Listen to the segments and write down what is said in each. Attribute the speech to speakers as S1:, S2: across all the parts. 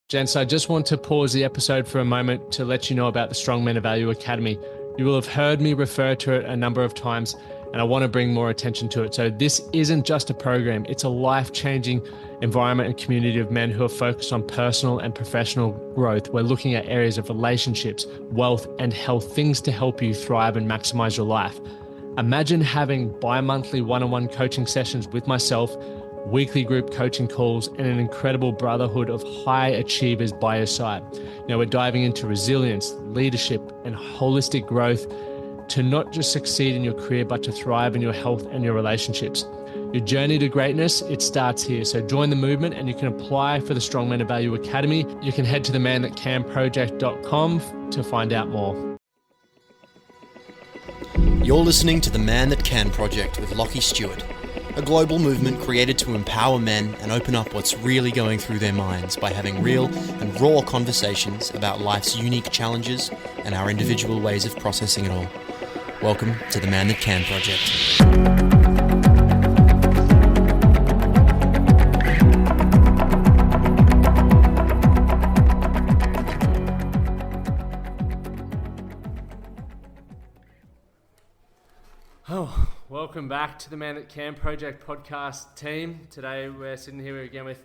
S1: Gents, I just want to pause the episode for a moment to let you know about the Strong Men of Value Academy. You will have heard me refer to it a number of times, and I want to bring more attention to it. So this isn't just a program, it's a life-changing environment and community of men who are focused on personal and professional growth. We're looking at areas of relationships, wealth, and health, things to help you thrive and maximize your life. Imagine having bi-monthly one-on-one coaching sessions with myself, weekly group coaching calls, and an incredible brotherhood of high achievers by your side. Now we're diving into resilience, leadership, and holistic growth to not just succeed in your career, but to thrive in your health and your relationships. Your journey to greatness, it starts here. So join the movement and you can apply for the Strong Men of Value Academy. You can head to themanthatcanproject.com to find out more.
S2: You're listening to The Man That Can Project with Lachlan Stuart, a global movement created to empower men and open up what's really going through their minds by having real and raw conversations about life's unique challenges and our individual ways of processing it all. Welcome to The Man That Can Project.
S1: Welcome back to the Man That Can Project podcast team. Today we're sitting here again with,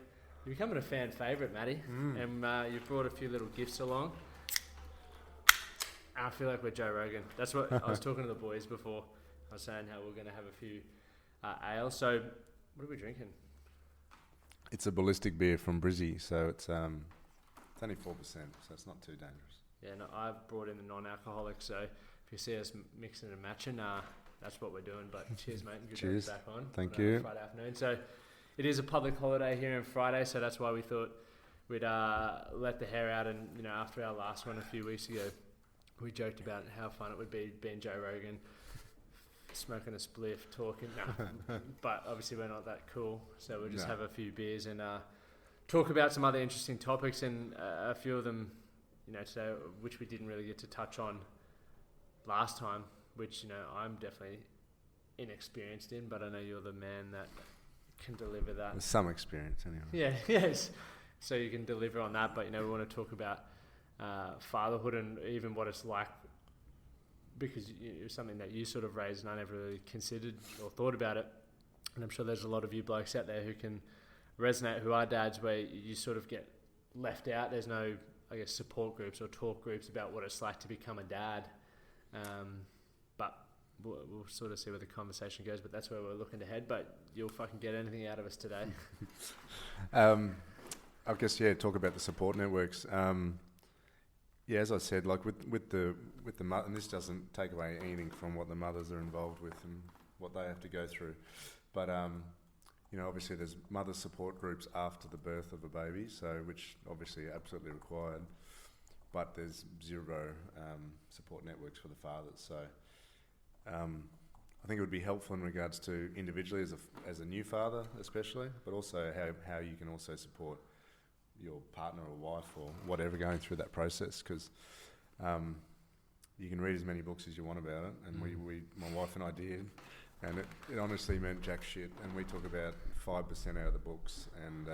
S1: you're becoming a fan favourite, Matty, and you've brought a few little gifts along. I feel like we're Joe Rogan. That's what I was talking to the boys before. I was saying how we're going to have a few ales. So what are we drinking?
S3: It's a ballistic beer from Brizzy, so it's only 4%, so it's not too dangerous.
S1: Yeah, no, I've brought in the non-alcoholic, so if you see us mixing and matching, that's what we're doing. But cheers, mate. Good
S3: Cheers.
S1: to be back on.
S3: Thank you.
S1: Friday afternoon. So it is a public holiday here on Friday, so that's why we thought we'd let the hair out. And after our last one a few weeks ago, we joked about how fun it would be being Joe Rogan, smoking a spliff, talking. But obviously we're not that cool, so we'll just have a few beers and talk about some other interesting topics, and a few of them, today, which we didn't really get to touch on last time, which, I'm definitely inexperienced in, but I know you're the man that can deliver that.
S3: With some experience, anyway.
S1: Yeah, yes. So you can deliver on that, but, we want to talk about fatherhood and even what it's like, because it's something that you sort of raised and I never really considered or thought about it. And I'm sure there's a lot of you blokes out there who can resonate, who are dads, where you sort of get left out. There's no, support groups or talk groups about what it's like to become a dad. But we'll sort of see where the conversation goes, but that's where we're looking to head. But you'll fucking get anything out of us today.
S3: I guess, talk about the support networks. As I said, like with the mother, and this doesn't take away anything from what the mothers are involved with and what they have to go through, but obviously there's mother support groups after the birth of a baby, so which obviously are absolutely required, but there's zero support networks for the fathers. So I think it would be helpful in regards to individually as a new father especially, but also how you can also support your partner or wife or whatever going through that process, because you can read as many books as you want about it, and we my wife and I did, and it honestly meant jack shit, and we took about 5% out of the books, and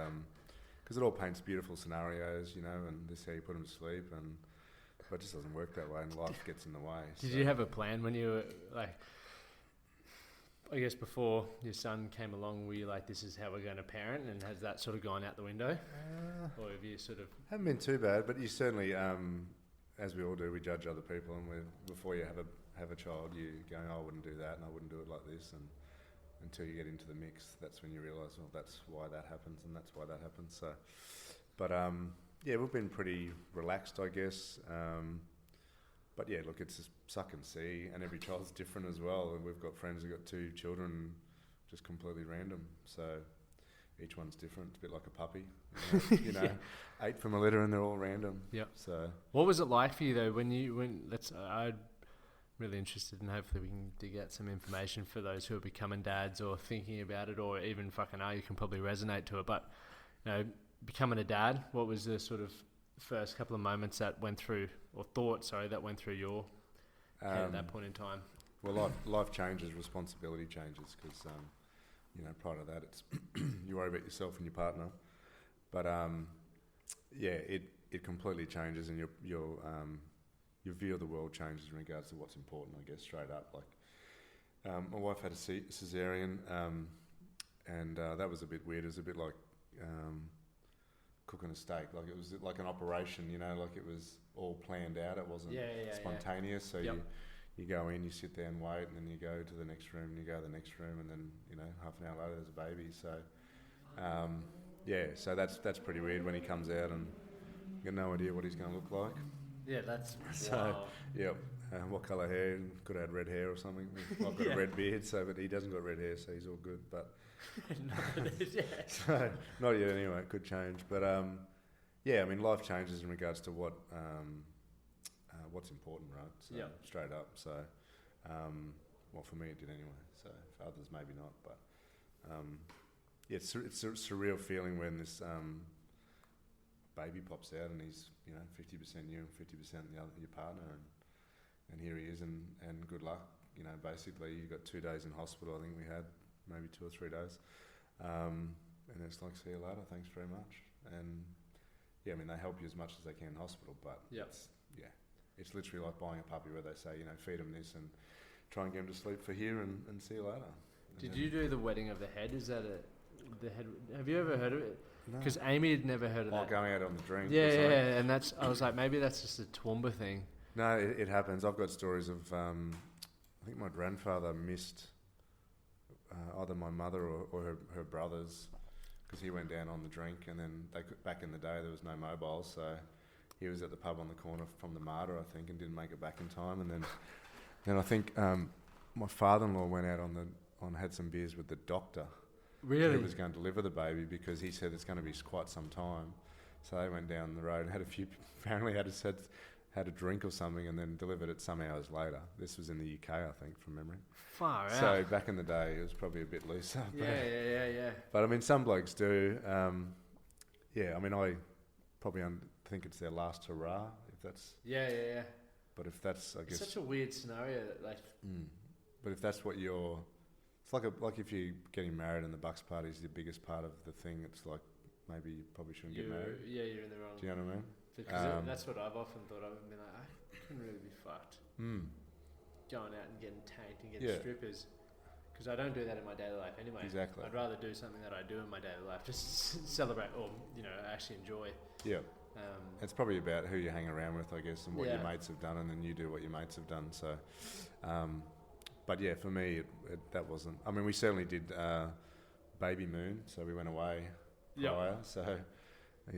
S3: because it all paints beautiful scenarios, and this is how you put them to sleep, but it just doesn't work that way, and life gets in the way.
S1: Did you have a plan when you were before your son came along, were you like, this is how we're going to parent, and has that sort of gone out the window? Or have you sort of...
S3: Haven't been too bad, but you certainly, as we all do, we judge other people, and before you have a child, you go, I wouldn't do that, and I wouldn't do it like this, and until you get into the mix, that's when you realise, well, that's why that happens, and that's why that happens. So, but we've been pretty relaxed, I guess. But look, it's just suck and see, and every child's different as well. And we've got friends who've got 2 children, just completely random. So each one's different. It's a bit like a puppy, 8 from a litter, and they're all random.
S1: Yeah.
S3: So
S1: what was it like for you though I'm really interested, and hopefully we can dig out some information for those who are becoming dads or thinking about it, or even you can probably resonate to it. But becoming a dad, what was the sort of first couple of moments that went through, or thoughts, that went through your head at that point in time?
S3: Well, life changes, responsibility changes, because prior to that, it's you worry about yourself and your partner. But it completely changes, and your view of the world changes in regards to what's important, I guess, straight up. Like, my wife had a cesarean, and that was a bit weird. It was a bit like cooking a steak. Like, it was like an operation, like it was all planned out. It wasn't spontaneous. So you go in, you sit there and wait, and then you go to the next room, and you go to the next room, and then half an hour later there's a baby. So so that's pretty weird when he comes out, and you got no idea what he's going to look like.
S1: Yeah, that's
S3: so. Yep. What colour hair? Could have had red hair or something. I've got a red beard, but he doesn't got red hair, so he's all good. But so not yet anyway. It could change, but life changes in regards to what's important, right? So straight up. So, for me it did anyway. So for others maybe not, but it's a surreal feeling when this baby pops out and he's 50% you and 50% your partner, and here he is, and good luck. Basically you got 2 days in hospital. I think we had maybe 2 or 3 days, and it's like, see you later, thanks very much. And they help you as much as they can in hospital, but it's literally like buying a puppy, where they say, feed them this and try and get them to sleep for here, and see you later.
S1: Did you do the wedding of the head? Is that the head? Have you ever heard of it? Because Amy had never heard of that.
S3: Going out on the drink.
S1: Yeah, and I was like, maybe that's just a Toowoomba thing.
S3: No, it happens. I've got stories of, I think my grandfather missed either my mother or her brothers, because he went down on the drink, and then back in the day there was no mobiles, so he was at the pub on the corner from the Martyr, I think, and didn't make it back in time. And then I think my father-in-law went out had some beers with the doctor.
S1: Really?
S3: Who was going to deliver the baby, because he said it's going to be quite some time. So they went down the road and apparently had a drink or something, and then delivered it some hours later. This was in the UK, I think, from memory.
S1: Far out.
S3: So back in the day, it was probably a bit looser.
S1: Yeah.
S3: But some blokes do. I probably think it's their last hurrah, if that's...
S1: Yeah.
S3: But if that's, I guess...
S1: It's such a weird scenario,
S3: But if that's what you're... It's like if you're getting married and the bucks party is the biggest part of the thing, it's like, maybe you probably shouldn't get married.
S1: Yeah, you're in the wrong...
S3: Do you know what I mean?
S1: Because that's what I've often thought of, and been like, I couldn't really be fucked. Going out and getting tanked and getting strippers. Because I don't do that in my daily life anyway.
S3: Exactly.
S1: I'd rather do something that I do in my daily life, just celebrate or, actually enjoy.
S3: Yeah. It's probably about who you hang around with, I guess, and what your mates have done, and then you do what your mates have done. So, but yeah, for me, that wasn't... we certainly did Baby Moon, so we went away prior, so, and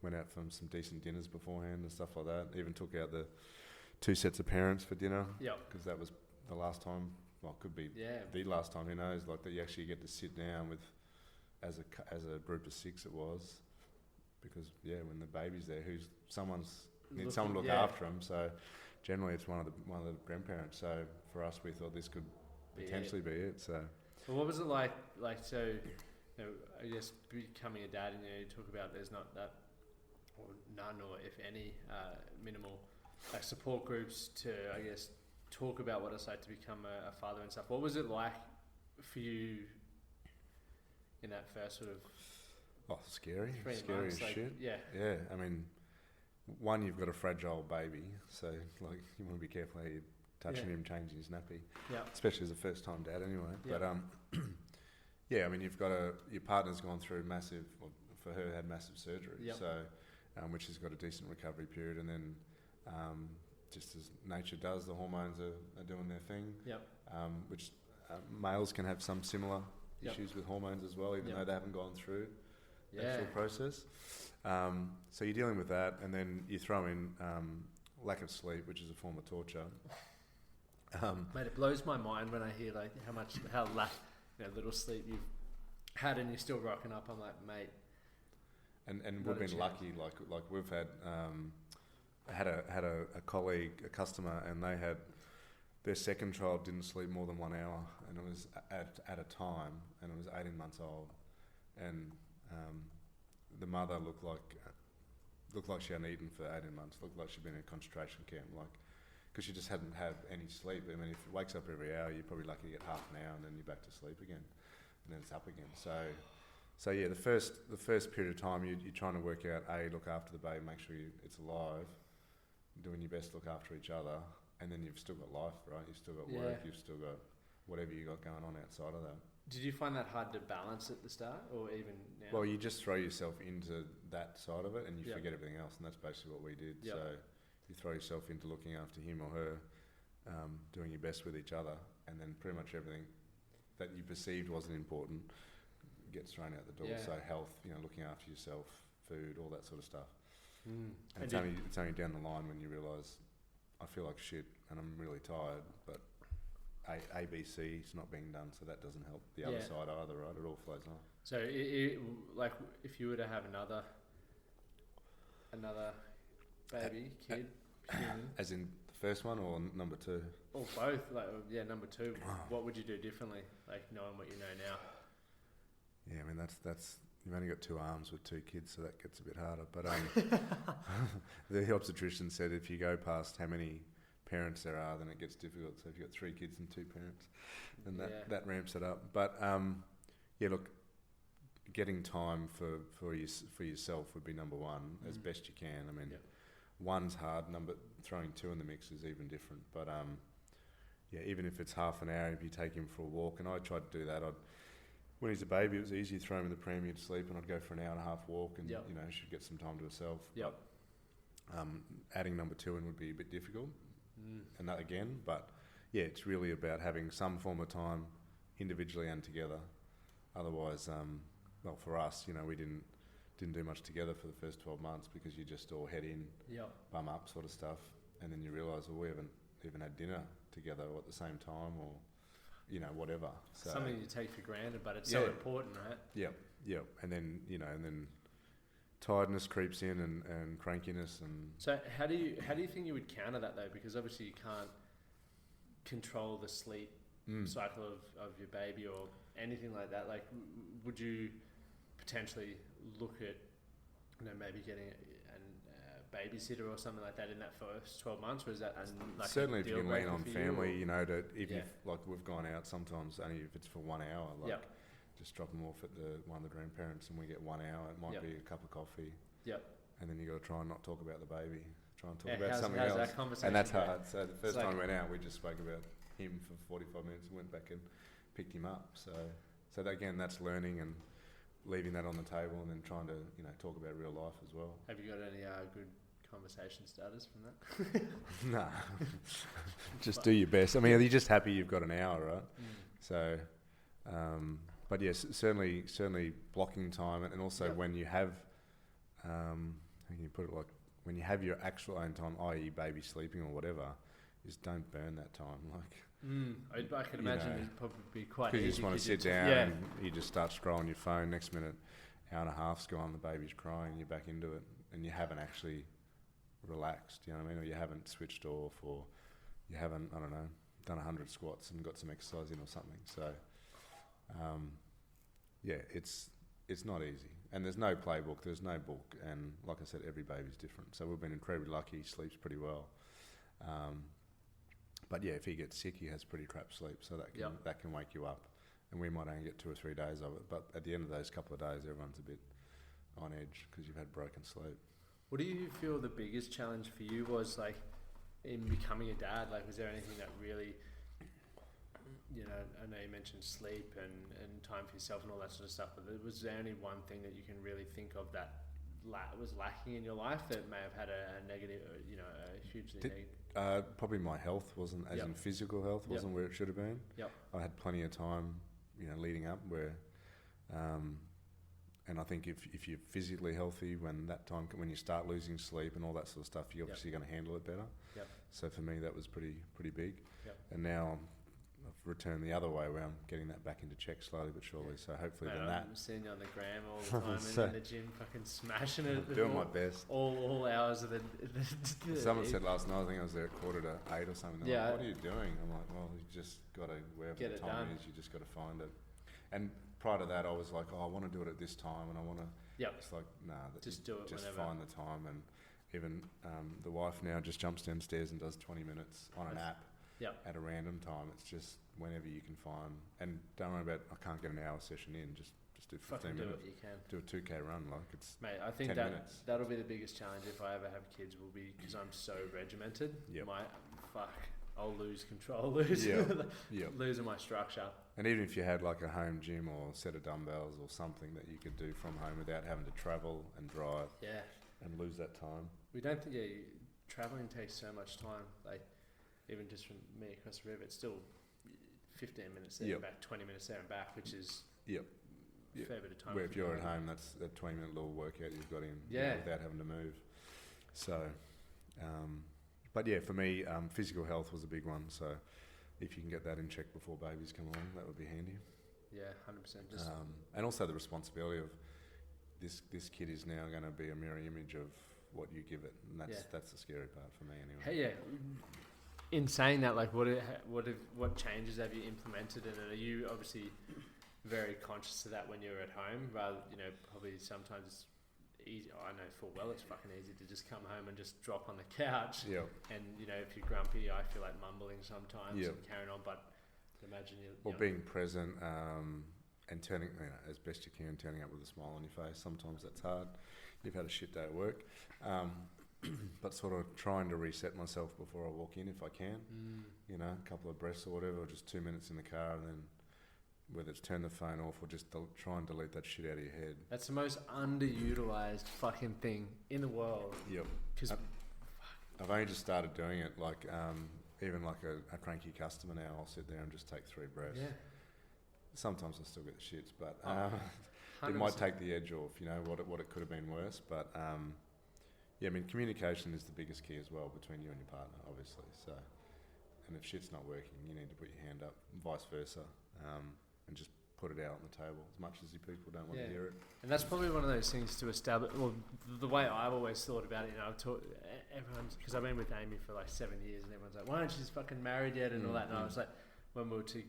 S3: went out for some decent dinners beforehand and stuff like that. Even took out the 2 sets of parents for dinner, because that was the last time, could be the last time, who knows, like, that you actually get to sit down with, as a group of 6 it was, because, when the baby's there, someone to look after them, so generally it's one of the grandparents. So for us, we thought this could potentially be it. So,
S1: well, what was it like? So, I guess becoming a dad, and you talk about there's not that, or none, or if any, minimal support groups to, I guess, talk about what it's like to become a father and stuff. What was it like for you in that first sort of...
S3: Scary as shit.
S1: Yeah.
S3: One, you've got a fragile baby, so you want to be careful how you're touching him, changing his nappy. Yeah. Especially as a first-time dad, anyway. Yeah. But you've got your partner's gone through massive, or for her, had massive surgery. Yep. So, which has got a decent recovery period, and then just as nature does, the hormones are doing their thing. Yep. Which males can have some similar issues with hormones as well, even though they haven't gone through the actual process. So you're dealing with that, and then you throw in lack of sleep, which is a form of torture.
S1: Mate, it blows my mind when I hear how little sleep you've had, and you're still rocking up. I'm like, mate.
S3: And we've been lucky. Like we've had a colleague, a customer, and they had their second child didn't sleep more than 1 hour, and it was at a time, and it was 18 months old, and the mother looked like she hadn't eaten for 18 months. Looked like she'd been in a concentration camp, because she just hadn't had any sleep. If it wakes up every hour, you're probably lucky to get half an hour, and then you're back to sleep again, and then it's up again. So So yeah, the first period of time, you're trying to work out, look after the baby, make sure it's alive, doing your best to look after each other, and then you've still got life, right? You've still got work, you've still got whatever you got going on outside of that.
S1: Did you find that hard to balance at the start, or even now?
S3: Well, you just throw yourself into that side of it, and you forget everything else, and that's basically what we did. So you throw yourself into looking after him or her, doing your best with each other, and then pretty much everything that you perceived wasn't important gets thrown out the door. So health, looking after yourself, food, all that sort of stuff. And it's only down the line when you realise I feel like shit and I'm really tired, but ABC is not being done, so that doesn't help the other side either, right? It all flows on.
S1: So, like, if you were to have another baby, kid, human,
S3: as in the first one or number two?
S1: Or both, number two. What would you do differently, like knowing what you know now?
S3: Yeah, I mean that's you've only got 2 arms with 2 kids, so that gets a bit harder. But the obstetrician said if you go past how many parents there are, then it gets difficult. So if you've got 3 kids and 2 parents, then that ramps it up. But look, getting time for yourself would be number one as best you can. I mean, one's hard. Throwing 2 in the mix is even different. But even if it's half an hour, if you take him for a walk, and I tried to do that. When he's a baby, it was easy. Throw him in the pram, he'd sleep, and I'd go for an hour and a half walk, and she'd get some time to herself. But, adding number 2 in would be a bit difficult, and that again. But it's really about having some form of time, individually and together. Otherwise, for us, we didn't do much together for the first 12 months because you just all head in, bum up sort of stuff, and then you realise, we haven't even had dinner together at the same time, or whatever. So
S1: something you take for granted, but it's so important, right?
S3: Yeah. And then tiredness creeps in and crankiness and.
S1: So how do you think you would counter that though? Because obviously you can't control the sleep cycle of your baby or anything like that. Like, would you potentially look at maybe getting a babysitter or something like that in that first 12 months, or is that
S3: certainly if you can lean on family, if we've gone out sometimes only if it's for 1 hour, just drop them off at one of the grandparents and we get 1 hour. It might be a cup of coffee, and then you got to try and not talk about the baby, try and talk about something else,
S1: that conversation
S3: and that's hard. So the first time we went out, we just spoke about him for 45 minutes and went back and picked him up. So that, again, that's learning and leaving that on the table, and then trying to talk about real life as well.
S1: Have you got any good conversation starters from that?
S3: No, just do your best. I mean, you're just happy you've got an hour, right? So, but yes, certainly blocking time, and also when you have, how can you put it, like when you have your actual own time, i.e. baby sleeping or whatever, is don't burn that time.
S1: I can imagine it'd probably be quite easy.
S3: Because you just want to sit down and you just start scrolling your phone. Next minute, hour and a half's gone, the baby's crying, you're back into it, and you haven't actually relaxed, you know what I mean? Or you haven't switched off, or you haven't, I don't know, done 100 squats and got some exercise in or something. So, it's not easy. And there's no playbook, there's no book. And like I said, every baby's different. So we've been incredibly lucky, he sleeps pretty well. But if he gets sick, he has pretty crap sleep. So that can wake you up. And we might only get 2 or 3 days of it. But at the end of those couple of days, everyone's a bit on edge because you've had broken sleep.
S1: What do you feel the biggest challenge for you was, like, in becoming a dad? Like, was there anything that really, I know you mentioned sleep and time for yourself and all that sort of stuff, but was there only one thing that you can really think of that was lacking in your life that may have had a negative, a hugely negative?
S3: Probably my health wasn't, as in physical health, wasn't where it should have been. I had plenty of time, leading up where... and I think if you're physically healthy when you start losing sleep and all that sort of stuff, you're obviously going to handle it better. So for me, that was pretty big. And now I've returned the other way where I'm getting that back into check slowly but surely. So hopefully
S1: I'm seeing you on the gram all the time and in the gym fucking smashing it.
S3: Doing my best.
S1: All hours of the
S3: Someone said last night, I think I was there at 7:45 or something. They're like, what are you doing? I'm like, well, you just got to, wherever the time is, you just got to find it. And prior to that, I was like, I want to do it at this time, and I want to. It's like,
S1: just do it.
S3: Just
S1: whenever.
S3: find the time, and even the wife now just jumps downstairs and does 20 minutes on an app at a random time. It's just whenever you can find, and don't worry about I can't get an hour session in. Just just do 15
S1: Fucking do
S3: minutes.
S1: what you can.
S3: Do a 2K run, like it's
S1: Mate, I think
S3: 10
S1: that
S3: minutes.
S1: that'll be the biggest challenge if I ever have kids. Will be because I'm so regimented.
S3: Yep.
S1: I'll lose control, losing my structure.
S3: And even if you had like a home gym or a set of dumbbells or something that you could do from home without having to travel and drive, and lose that time.
S1: We don't think traveling takes so much time. Like even just from me across the river, it's still 15 minutes there and back, 20 minutes there and back, which is a fair bit of time.
S3: Where if you're at home, that's a 20-minute little workout you've got in without having to move. So, but yeah, for me, physical health was a big one. So if you can get that in check before babies come along, that would be handy.
S1: Yeah, 100%.
S3: And also the responsibility of this kid is now going to be a mirror image of what you give it, and that's the scary part for me anyway.
S1: Hey, yeah. In saying that, like, what changes have you implemented, and are you obviously very conscious of that when you're at home? Rather, probably sometimes it's easy. I know full well it's fucking easy to just come home and just drop on the couch.
S3: Yeah.
S1: And if you're grumpy, I feel like mumbling sometimes and carrying on. But imagine
S3: being present and turning, as best you can, turning up with a smile on your face. Sometimes that's hard. You've had a shit day at work. But sort of trying to reset myself before I walk in if I can. A couple of breaths or whatever, or just 2 minutes in the car, and then whether it's turn the phone off or just try and delete that shit out of your head.
S1: That's the most underutilized fucking thing in the world.
S3: Yep.
S1: Because
S3: I've only just started doing it. Like even like a cranky customer now, I'll sit there and just take 3 breaths.
S1: Yeah.
S3: Sometimes I still get the shits, but it might take the edge off. What it could have been worse, but. Communication is the biggest key as well between you and your partner, obviously. So, and if shit's not working, you need to put your hand up, and vice versa, and just put it out on the table as much as you people don't want to hear it.
S1: And that's probably one of those things to establish. Well, the way I've always thought about it, I've taught everyone, because I've been with Amy for like 7 years, and everyone's like, "Why aren't you just fucking married yet?" and all that. And I was like, when we were 2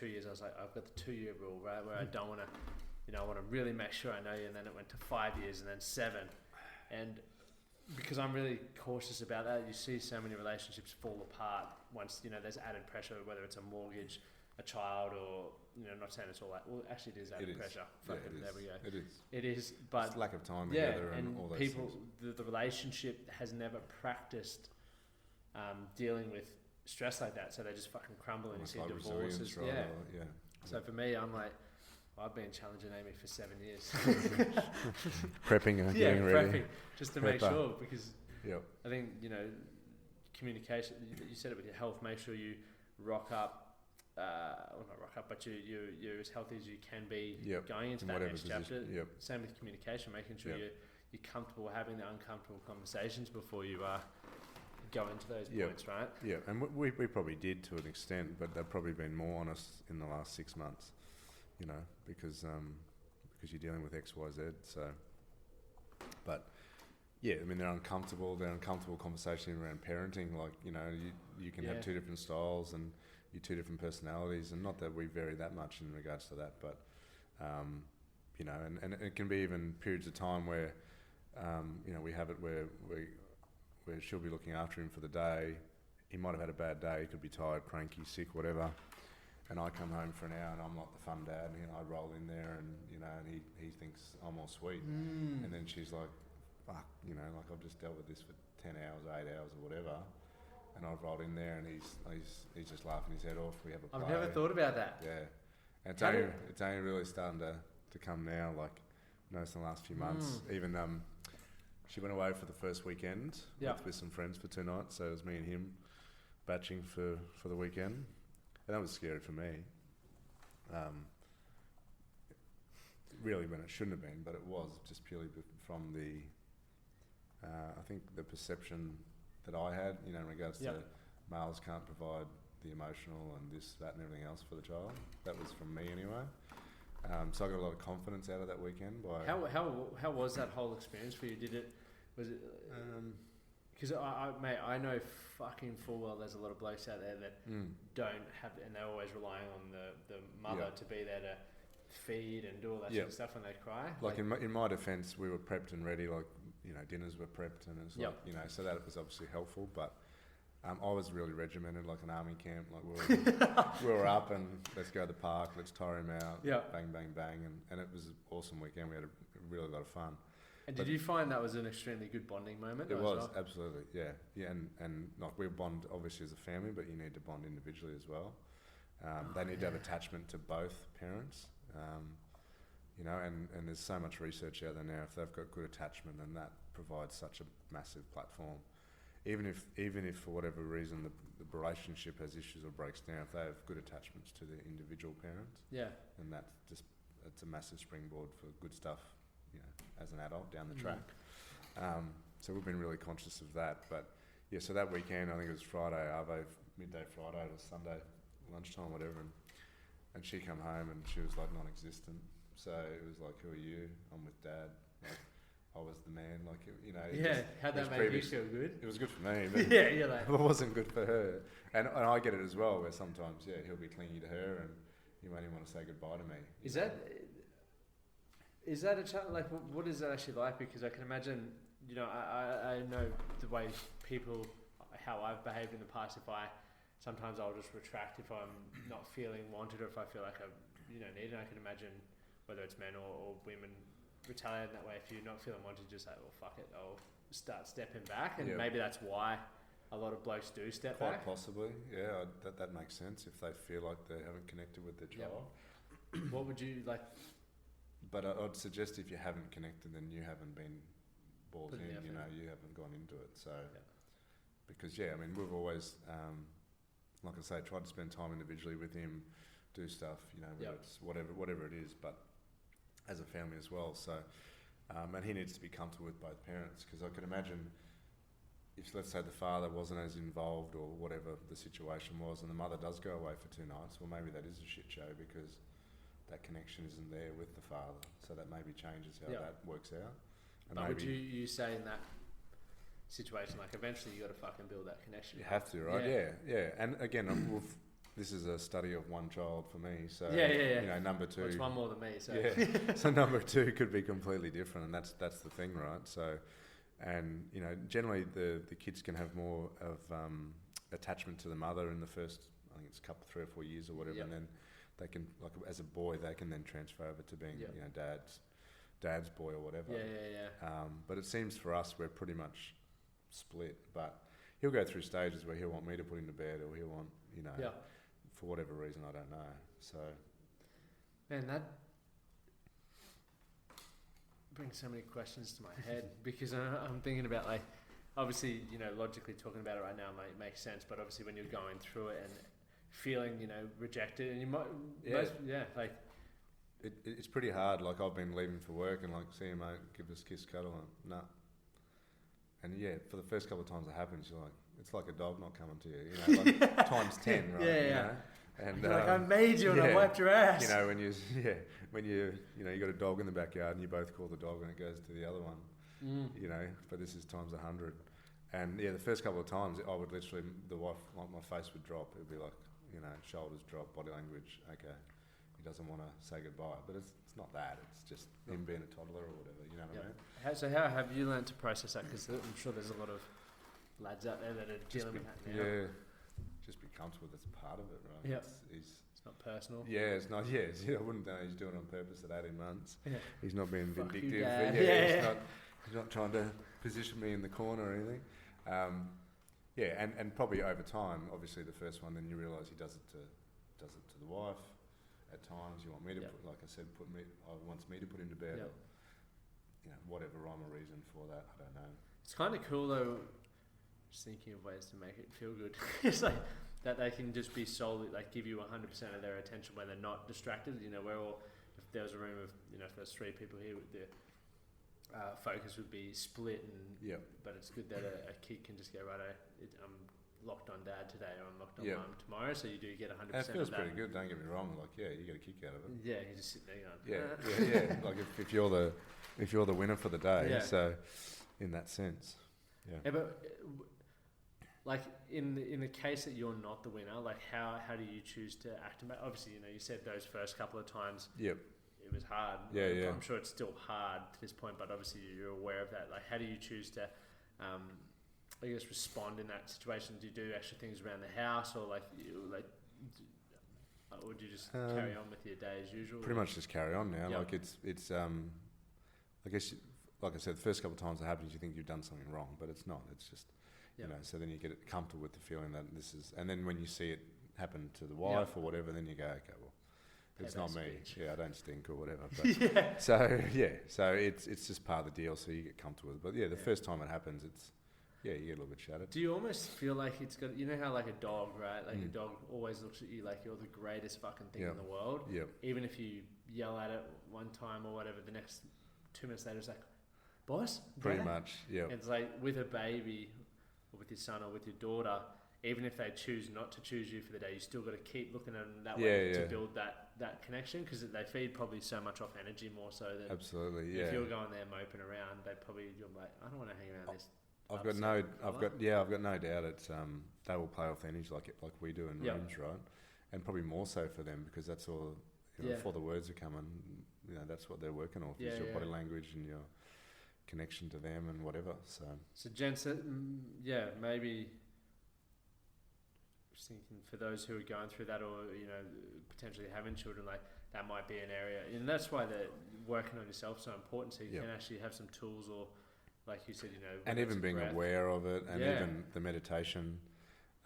S1: years, I was like, I've got the 2-year rule, right, where I don't want to, I want to really make sure I know you. And then it went to 5 years, and then 7, and because I'm really cautious about that. You see so many relationships fall apart once, there's added pressure, whether it's a mortgage, a child, or, not saying it's all that. Well, actually it is added pressure. There we go. It is, but
S3: it's lack of time together and all those
S1: people,
S3: things.
S1: The relationship has never practiced dealing with stress like that, so they just fucking crumble and you see divorces. So for me, I'm like, I've been challenging Amy for 7 years.
S3: Prepping her, getting ready.
S1: Just to make sure, because
S3: Yep.
S1: I think, communication, you said it with your health, make sure you rock up, well not rock up, but you're as healthy as you can be going into that next chapter. Same with communication, making sure you're comfortable having the uncomfortable conversations before you go into those points, right?
S3: Yeah, and we probably did to an extent, but they've probably been more honest in the last 6 months. Because you're dealing with X, Y, Z. So, but they're uncomfortable. They're uncomfortable conversation around parenting. Like, you can have 2 different styles and you're 2 different personalities, and not that we vary that much in regards to that, but and it can be even periods of time where we have it where she'll be looking after him for the day. He might have had a bad day. He could be tired, cranky, sick, whatever. And I come home for an hour and I'm not the fun dad, and I roll in there and and he thinks I'm all sweet, and then she's like, fuck, like I've just dealt with this for 10 hours, 8 hours or whatever, and I've rolled in there and he's just laughing his head off. We have a play.
S1: I've never thought about that.
S3: Yeah, and it's only really starting to come now, like noticed in the last few months. Even she went away for the first weekend with some friends for 2 nights, so it was me and him batching for the weekend. And that was scary for me. Really, when it shouldn't have been, but it was just purely from the, I think the perception that I had, in regards to males can't provide the emotional and this, that, and everything else for the child. That was from me anyway. So I got a lot of confidence out of that weekend.
S1: How was that whole experience for you? Was it? Because I know fucking full well there's a lot of blokes out there that don't have, and they're always relying on the mother to be there to feed and do all that sort of stuff when they cry.
S3: Like in my defence, we were prepped and ready. Like dinners were prepped, and it's like so that was obviously helpful. But I was really regimented, like an army camp. Like we were up and let's go to the park, let's tire him out, bang, bang, bang. And it was an awesome weekend. We had a really lot of fun.
S1: And did you find that was an extremely good bonding moment?
S3: It was, absolutely, yeah. And like we bond obviously as a family, but you need to bond individually as well. They need to have attachment to both parents. You know, and there's so much research out there now. If they've got good attachment, then that provides such a massive platform. Even if for whatever reason the relationship has issues or breaks down, if they have good attachments to the individual parents, then it's a massive springboard for good stuff, you know, as an adult down the track. So we've been really conscious of that. But yeah, so that weekend, I think it was Friday, Arvo, midday Friday or Sunday lunchtime, whatever, and she come home and she was like non-existent. So it was like, who are you? I'm with Dad. Like, I was the man, like, you know.
S1: How'd that make you feel good?
S3: It was good for me, but
S1: you're like...
S3: it wasn't good for her. And I get it as well, where sometimes, he'll be clingy to her and he won't even want to say goodbye to me.
S1: Is that a challenge? Like, what is that actually like? Because I can imagine, you know, I know the way people, how I've behaved in the past. Sometimes I'll just retract if I'm not feeling wanted or if I feel like I, need. And I can imagine whether it's men or women retaliate that way. If you're not feeling wanted, just say, well, fuck it, I'll start stepping back. And maybe that's why a lot of blokes do step back.
S3: Quite possibly, yeah. That makes sense if they feel like they haven't connected with their child.
S1: What would you like?
S3: But I'd suggest if you haven't connected, then you haven't been balls in. You know, you haven't gone into it. So, because I mean, we've always, like I say, tried to spend time individually with him, do stuff. You know, whether it's whatever it is, but as a family as well. So, and he needs to be comfortable with both parents, because I could imagine if, let's say, the father wasn't as involved or whatever the situation was, and the mother does go away for 2 nights, well, maybe that is a shit show because that connection isn't there with the father. So that maybe changes how that works out. And
S1: but would you say in that situation, like, eventually you got to fucking build that connection?
S3: You have to, right? Yeah. And again, this is a study of one child for me, so you know, number 2.
S1: Well, it's one more than me, so
S3: so number 2 could be completely different, and that's the thing, right? So, and you know, generally the kids can have more of attachment to the mother in the first, I think it's 3 or 4 years or whatever, and then they can, like, as a boy, they can then transfer over to being you know, dad's boy or whatever. But it seems for us we're pretty much split, but he'll go through stages where he'll want me to put him to bed, or he'll want, you know, for whatever reason, I don't know. So,
S1: man, that brings so many questions to my head because I'm thinking about, like, obviously, you know, logically talking about it right now makes sense, but obviously when you're going through it and feeling, you know, rejected, and you might, like,
S3: it's pretty hard. Like, I've been leaving for work and like, see you mate, give us a kiss, cuddle, and nah. And for the first couple of times it happens, you're like, it's like a dog not coming to you, you know, like times 10, right? You know? And
S1: you're like, I made you and I wiped your ass.
S3: You know, when you got a dog in the backyard and you both call the dog and it goes to the other one, you know, but this is times 100. And the first couple of times I would literally, the wife, like, my face would drop. It would be like, you know, shoulders drop, body language, okay. He doesn't want to say goodbye, but it's not that. It's just him being a toddler or whatever. You know what I mean?
S1: So how have you learned to process that? Because I'm sure there's a lot of lads out there that are dealing with that now.
S3: Yeah, just be comfortable. That's part of it, right?
S1: Yeah, it's not personal.
S3: Yeah, it's not. Yeah, I wouldn't know he's doing it on purpose at 18 months. Yeah. He's not being vindictive. He's not trying to position me in the corner or anything. And probably over time, obviously the first one, then you realise he does it to the wife. At times, you want me to put, like I said, wants me to put him to bed. Or, you know, whatever rhyme or reason for that, I don't know. It's
S1: kind of cool though, just thinking of ways to make it feel good. It's like that they can just be solely, like, give you 100% of their attention when they're not distracted. You know, we're all, if there was a room of, you know, if there's 3 people here, the focus would be split. And but it's good that a kid can just go, right, I'm locked on Dad today, or I'm locked on Mum tomorrow, so you do get 100% of that.
S3: It feels pretty good, don't get me wrong. Like, you get a kick out of it.
S1: Yeah, you just sit there going...
S3: Yeah. Like, if you're the winner for the day, so in that sense. Yeah,
S1: but like, in the case that you're not the winner, like, how do you choose to act? Obviously, you know, you said those first couple of times it was hard. I'm sure it's still hard to this point, but obviously you're aware of that. Like, how do you choose to I guess, respond in that situation? Do you do extra things around the house, or or would you just carry on with your day as usual?
S3: Pretty much just carry on now.
S1: Yep.
S3: Like it's I guess, like I said, the first couple of times it happens, you think you've done something wrong, but it's not. It's just,
S1: Yep.
S3: so then you get comfortable with the feeling that this is, and then when you see it happen to the wife or whatever, then you go, okay, well, it's not me.
S1: Bitch.
S3: Yeah, I don't stink or whatever. But so it's just part of the deal. So you get comfortable with it. But the first time it happens, you get a little bit shattered.
S1: Do you almost feel like it's got, how like a dog, right? Like a dog always looks at you like you're the greatest fucking thing in the world.
S3: Yep.
S1: Even if you yell at it one time or whatever, the next 2 minutes later it's like, boss?
S3: Pretty
S1: Dad?
S3: much, yeah.
S1: It's like with a baby or with your son or with your daughter, even if they choose not to choose you for the day, you still got to keep looking at them that way to build that connection, because they feed probably so much off energy more so than
S3: absolutely.
S1: if you're going there moping around, you're like, I don't want to hang around this.
S3: I've got no doubt it's they will play off the energy like we do in rooms, right? And probably more so for them, because that's all before the words are coming, that's what they're working off, is your body language and your connection to them and whatever. So
S1: gents, maybe just thinking for those who are going through that, or potentially having children, like that might be an area, and that's why the working on yourself is so important, so you can actually have some tools, or like you said,
S3: and even being aware of it, and even the meditation,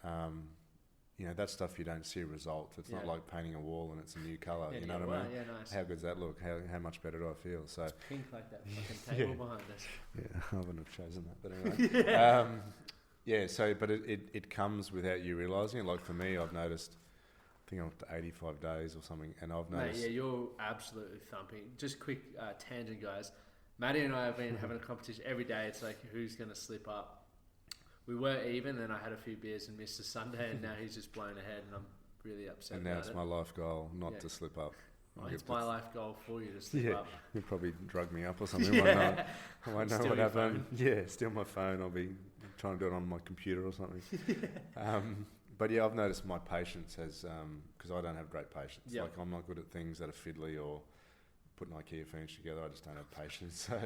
S3: that stuff you don't see results. It's not like painting a wall and it's a new colour. You know what I mean?
S1: Yeah, nice.
S3: How good's that look? How much better do I feel? So
S1: it's pink like that fucking table behind us.
S3: Yeah, I wouldn't have chosen that, but anyway. But it comes without you realising it. Like for me, I've noticed, I think I'm up to 85 days or something, and I've noticed...
S1: Mate, you're absolutely thumping. Just quick tangent, guys. Maddie and I have been having a competition every day. It's like, who's going to slip up? We were even, and I had a few beers and missed a Sunday, and now he's just blown ahead, and I'm really upset.
S3: And now it's my life goal not to slip up.
S1: It's my life goal for you to slip up.
S3: You'll probably drug me up or something. I won't know what happened. Yeah, steal my phone. I'll be trying to do it on my computer or something. But I've noticed my patience has, because I don't have great patience.
S1: Yep.
S3: Like I'm not good at things that are fiddly or putting IKEA furniture together. I just don't have patience. So,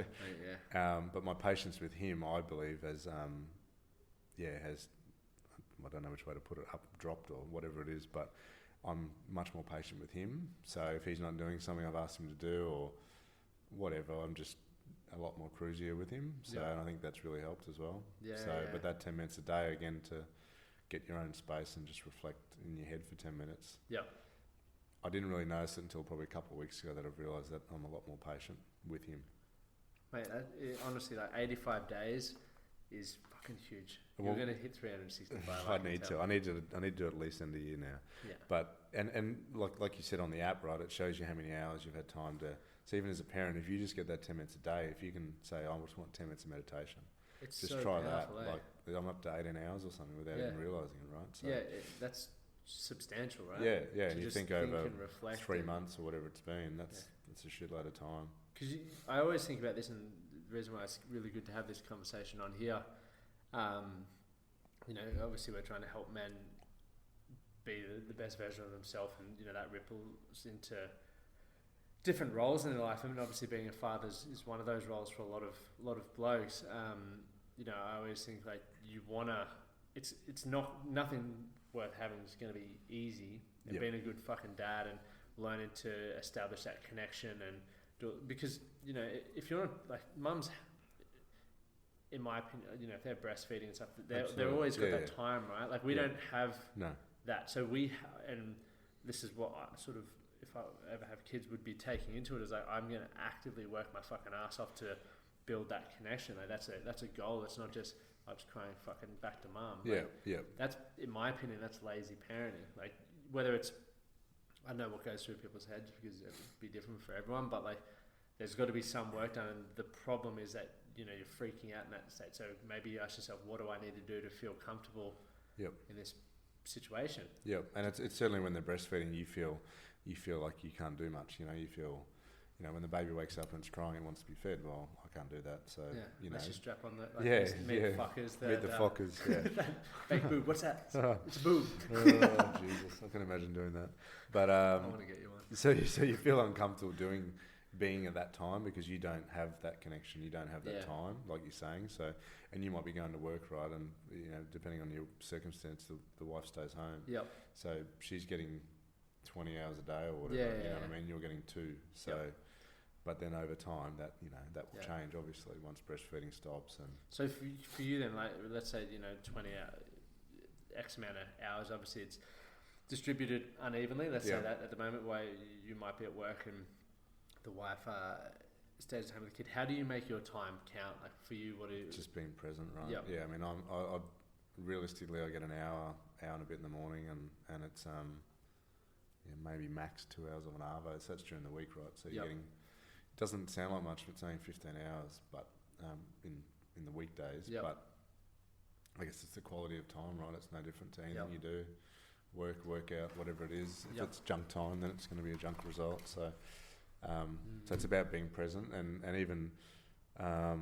S3: but my patience with him, I believe, has, I don't know which way to put it, dropped or whatever it is, but I'm much more patient with him. So if he's not doing something I've asked him to do or whatever, I'm just a lot more cruisier with him. So and I think that's really helped as well. But that 10 minutes a day, again, to get your own space and just reflect in your head for 10 minutes.
S1: Yep.
S3: I didn't really notice it until probably a couple of weeks ago that I've realised that I'm a lot more patient with him.
S1: Mate, honestly, 85 days is fucking huge. You're going to hit 365.
S3: I need to do it at least end of the year now.
S1: Yeah.
S3: But and like you said on the app, right? It shows you how many hours you've had time to. So even as a parent, if you just get that 10 minutes a day, if you can say, I just want 10 minutes of meditation, just so try powerful, that. Like I'm up to 18 hours or something without even realising it, right? So
S1: that's substantial, right?
S3: Yeah. And you think over 3
S1: and
S3: months or whatever it's been, that's a shitload of time.
S1: Because I always think about this, and the reason why it's really good to have this conversation on here, obviously we're trying to help men be the best version of themselves, and that ripples into different roles in their life. I mean, obviously being a father is one of those roles for a lot of blokes. I always think like you wanna. It's nothing worth having is going to be easy, and being a good fucking dad and learning to establish that connection and do it, because if you're not like mums, in my opinion, if they're breastfeeding and stuff, they're always got that time, right? Like we don't have that, so and this is what I sort of, if I ever have kids, would be taking into it, is like I'm going to actively work my fucking ass off to build that connection. Like that's a goal. It's not just I'm just crying fucking back to mum. That's, in my opinion, that's lazy parenting. Like whether it's, I don't know what goes through people's heads because it would be different for everyone, but like there's got to be some work done, and the problem is that you're freaking out in that state. So maybe you ask yourself, what do I need to do to feel comfortable in this situation?
S3: And it's certainly when they're breastfeeding, you feel like you can't do much. You feel, when the baby wakes up and it's crying and wants to be fed, well, I can't do that. So
S1: let's just strap on the fuckers.
S3: Meet the fuckers.
S1: Fake boob. What's that? It's a boob.
S3: Oh Jesus, I can imagine doing that. But
S1: I want to get you one.
S3: So you feel uncomfortable doing being at that time, because you don't have that connection, you don't have that time, like you're saying. So, and you might be going to work, right? And depending on your circumstance, the wife stays home.
S1: Yep.
S3: So she's getting 20 hours a day or whatever. You know what I mean? You're getting 2. So, but then over time, that that will change, obviously, once breastfeeding stops. And
S1: so for you then, like, let's say 20 X amount of hours. Obviously, it's distributed unevenly. Let's say that at the moment, where you might be at work and the wife stays at home with the kid. How do you make your time count? Like for you,
S3: just being present, right?
S1: Yep.
S3: Yeah. I mean, I realistically, I get an hour and a bit in the morning, and it's maybe max 2 hours of an arvo. So that's during the week, right? So you're getting. It doesn't sound like much, but it's only 15 hours, but in the weekdays.
S1: Yep.
S3: But I guess it's the quality of time, right? It's no different to anything you do. Work out, whatever it is. If it's junk time, then it's going to be a junk result. So. So it's about being present, and even, I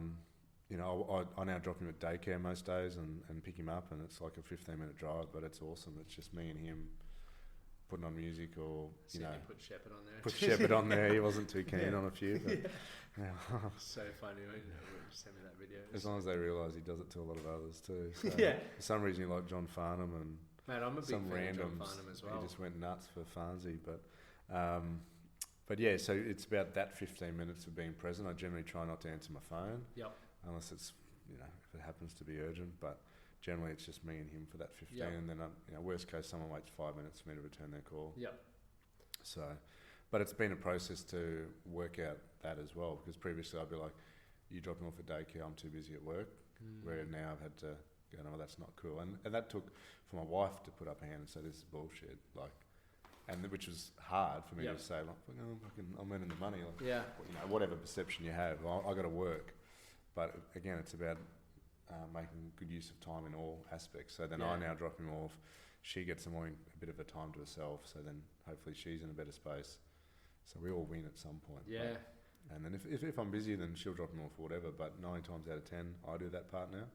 S3: now drop him at daycare most days and pick him up, and it's like a 15-minute drive, but it's awesome. It's just me and him putting on music, or
S1: put Shepherd on there.
S3: Put Shepherd on there. He wasn't too keen on a few. But,
S1: so funny. Send me that video.
S3: As long as they realise he does it to a lot of others too. So
S1: For
S3: some reason, you like John Farnham and
S1: mate, I'm a big
S3: some
S1: fan
S3: randoms.
S1: of John Farnham as well.
S3: He just went nuts for Farnsey, But yeah, so it's about that 15 minutes of being present. I generally try not to answer my phone, unless it's if it happens to be urgent. But generally, it's just me and him for that 15, and then worst case, someone waits 5 minutes for me to return their call. So, but it's been a process to work out that as well, because previously I'd be like, "You drop him off at daycare, I'm too busy at work." Where now I've had to go, "No, that's not cool," and that took for my wife to put up a hand and say, "This is bullshit." Like. And which was hard for me to say, like, I'm earning the money, like, whatever perception you have, I got to work. But again, it's about making good use of time in all aspects. So then I now drop him off. She gets a bit of a time to herself. So then hopefully she's in a better space. So we all win at some point.
S1: Yeah.
S3: But, and then if I'm busy, then she'll drop him off or whatever. But 9 times out of 10, I do that part now.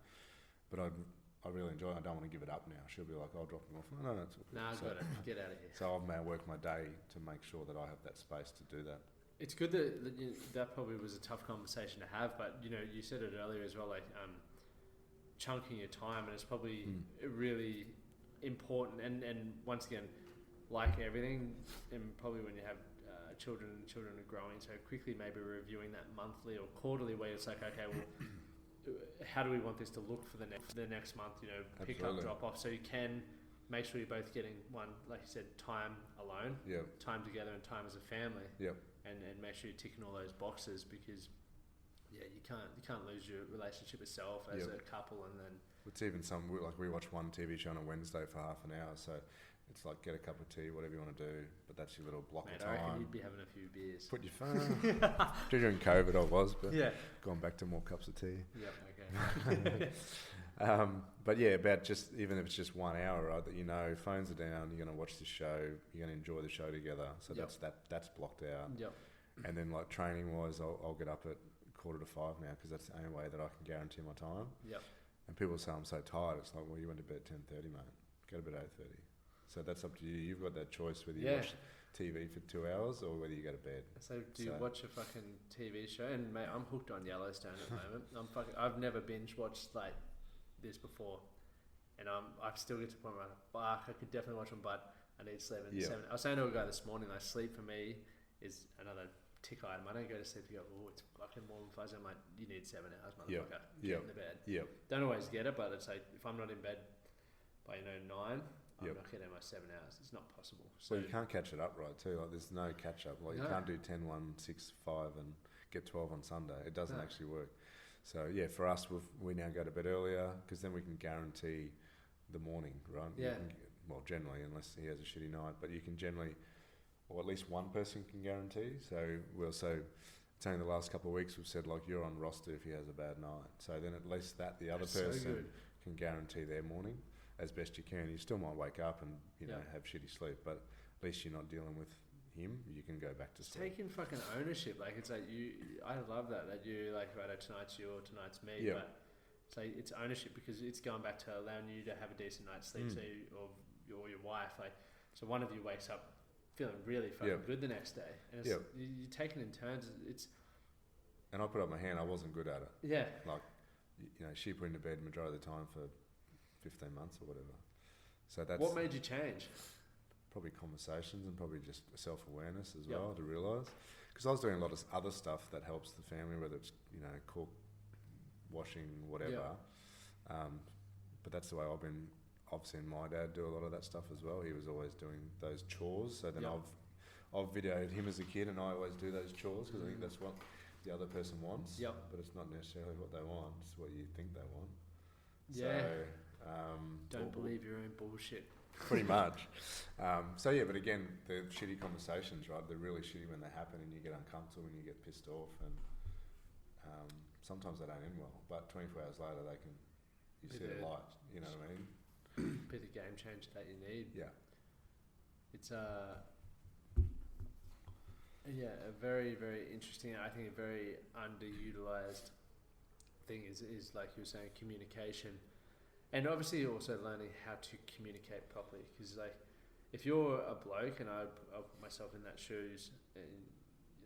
S3: But I really enjoy it. I don't want to give it up now. She'll be like, I'll drop him off. No, it's all good.
S1: I've got it. Get out of here.
S3: So I've now worked my day to make sure that I have that space to do that.
S1: It's good that probably was a tough conversation to have, but you said it earlier as well, like chunking your time, and it's probably really important. And once again, like everything, and probably when you have children are growing so quickly, maybe reviewing that monthly or quarterly, where it's like, okay, well, how do we want this to look for the next month? Pick up, drop off, so you can make sure you're both getting one, like you said, time alone, time together, and time as a family, and make sure you're ticking all those boxes, because you can't lose your relationship itself as a couple. And then
S3: it's even we watch one TV show on a Wednesday for half an hour, so it's like, get a cup of tea, whatever you want to do, but that's your little block of time.
S1: I reckon you'd be having a few beers.
S3: Put your phone. During COVID, I was, but gone back to more cups of tea.
S1: Okay.
S3: But yeah, about just, even if it's just 1 hour, right, that phones are down, you're going to watch the show, you're going to enjoy the show together. So that's blocked out. And then like training wise, I'll get up at 4:45 now, because that's the only way that I can guarantee my time. And people say I'm so tired. It's like, well, you went to bed at 10:30, mate. Go to bed at 8:30. So that's up to you. You've got that choice whether you watch TV for 2 hours or whether you go to bed. So
S1: do you watch a fucking TV show? And mate, I'm hooked on Yellowstone at the moment. I've never binge watched like this before, and I still get to the point where I'm like, fuck, I could definitely watch them, but I need sleep. I was saying to a guy this morning, like, sleep for me is another tick item. I don't go to sleep and go, oh, it's fucking warm and fuzzy. I'm like, you need 7 hours, motherfucker. Get in the bed. Don't always get it, but it's like, if I'm not in bed by 9, I'm not getting my 7 hours. It's not possible. So
S3: you can't catch it up, right? Too, like, there's no catch up. Like, you can't do 10, 1, 6, 5 and get 12 on Sunday. It doesn't actually work. So yeah, for us, we now go to bed earlier, because then we can guarantee the morning, right? Well, generally, unless he has a shitty night, but you can generally, or at least one person can guarantee. So it's only the last couple of weeks we've said, like, you're on roster if he has a bad night. So then at least the other person can guarantee their morning as best you can. You still might wake up and have shitty sleep, but at least you're not dealing with him. You can go back to sleep.
S1: Taking fucking ownership, like, it's like I love that you like, right, tonight's you or tonight's me, but it's like, it's ownership, because it's going back to allowing you to have a decent night's sleep, or your wife, like, so one of you wakes up feeling really fucking good the next day. And it's, you take it in turns.
S3: And I put up my hand. I wasn't good at it.
S1: Yeah.
S3: Like, she put into bed majority of the time for 15 months or whatever. So that's...
S1: What made you change?
S3: Probably conversations and probably just self-awareness as well, to realise. Because I was doing a lot of other stuff that helps the family, whether it's, cook, washing, whatever. But that's the way I've seen my dad do a lot of that stuff as well. He was always doing those chores. So then I've videoed him as a kid, and I always do those chores because I think that's what the other person wants. But it's not necessarily what they want. It's what you think they want.
S1: Yeah.
S3: So,
S1: don't believe your own bullshit.
S3: Pretty much. But again, the shitty conversations, right? They're really shitty when they happen, and you get uncomfortable and you get pissed off, and sometimes they don't end well. But 24 hours later, you see the light. You know what I mean?
S1: Be the game changer that you need.
S3: Yeah.
S1: It's a very, very interesting. I think a very underutilized thing is like you were saying, communication. And obviously also learning how to communicate properly, because like if you're a bloke, and I put myself in that shoes, in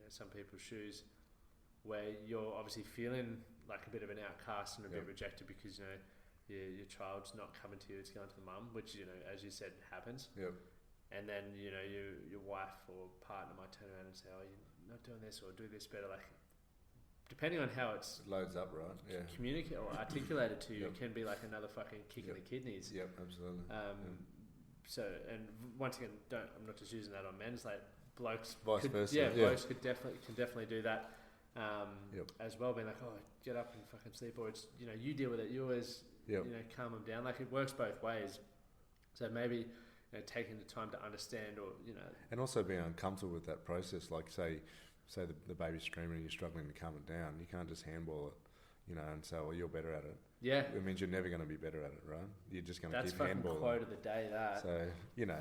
S1: some people's shoes, where you're obviously feeling like a bit of an outcast and a bit rejected because your child's not coming to you, it's going to the mum, which as you said happens. And then your wife or partner might turn around and say, "Oh, you're not doing this, or do this better." Like, depending on how it
S3: loads up, right? Yeah.
S1: Communicate or articulated to you, it can be like another fucking kick in the kidneys.
S3: Yep, absolutely.
S1: So, and once again, I'm not just using that on men. It's like blokes,
S3: vice versa.
S1: Yeah, blokes can definitely do that as well. Being like, "Oh, get up and fucking sleep," or it's you deal with it. You always calm them down. Like, it works both ways. So maybe taking the time to understand, or
S3: and also being uncomfortable with that process. Like say the baby's screaming and you're struggling to calm it down. You can't just handball it, and say, "Well, you're better at it."
S1: Yeah,
S3: it means you're never going to be better at it, right? You're just going to keep handballing.
S1: That's fucking quote of the day. That.
S3: So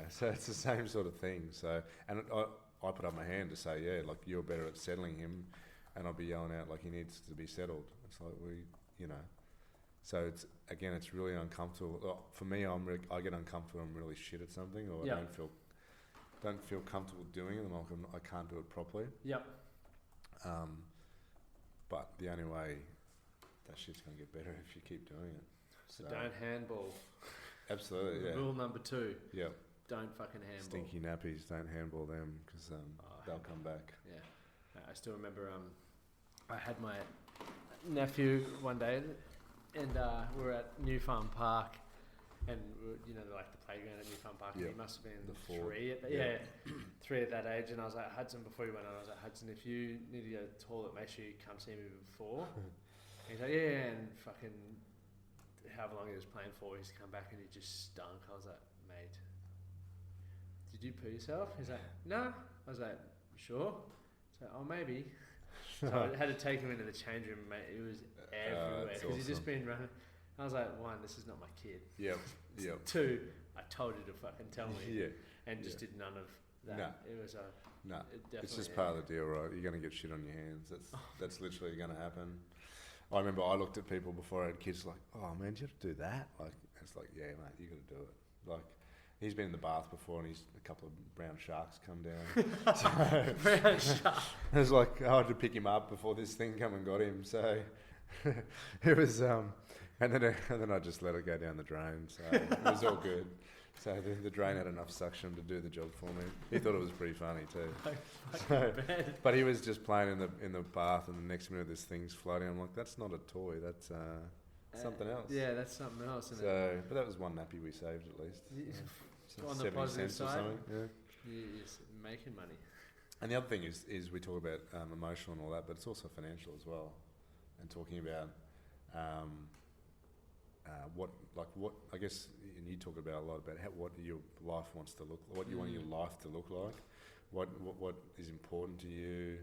S3: so it's the same sort of thing. So and I put up my hand to say, like, you're better at settling him, and I'll be yelling out like he needs to be settled. It's like So it's really uncomfortable. For me, I get uncomfortable. I'm really shit at something, or I don't feel comfortable doing it, and I can't do it properly. But the only way that shit's going to get better if you keep doing it.
S1: So don't handball.
S3: Absolutely, yeah.
S1: Rule number 2.
S3: Yeah.
S1: Don't fucking handball.
S3: Stinky nappies, don't handball them, because they'll come back.
S1: Yeah. I still remember I had my nephew one day, and we were at New Farm Park, and like the playground at New Farm Park. He must have been 3 at that, 3 at that age. And I was like, Hudson, before he went on, I was like, Hudson, if you need to go to the toilet, make sure you come see me before. And he's like, and fucking however long he was playing for, he's come back and he just stunk. I was like, mate, did you poo yourself? He's like, no. I was like, sure. So, oh, maybe. So I had to take him into the change room, mate. It was everywhere because he'd just been running. I was like, 1, this is not my kid. Yep. 2, I told you to fucking tell me. And just did none of that.
S3: No.
S1: It was
S3: it's just part of the deal, right? You're going to get shit on your hands. That's literally going to happen. I remember I looked at people before I had kids like, "Oh man, do you have to do that?" Like, it's like, yeah, mate, you got to do it. Like, he's been in the bath before, and a couple of brown sharks come down.
S1: Brown shark.
S3: It was like I had to pick him up before this thing come and got him. So it was, and then I just let it go down the drain. So it was all good. So the drain had enough suction to do the job for me. He thought it was pretty funny too. But he was just playing in the bath, and the next minute this thing's floating. I'm like, that's not a toy. That's something else.
S1: Yeah, that's something else.
S3: But that was one nappy we saved at least.
S1: On the positive side,
S3: you're
S1: making money.
S3: And the other thing is we talk about emotional and all that, but it's also financial as well. And talking about what I guess, and you talk about a lot about what your life wants to look, what you want your life to look like, what is important to you,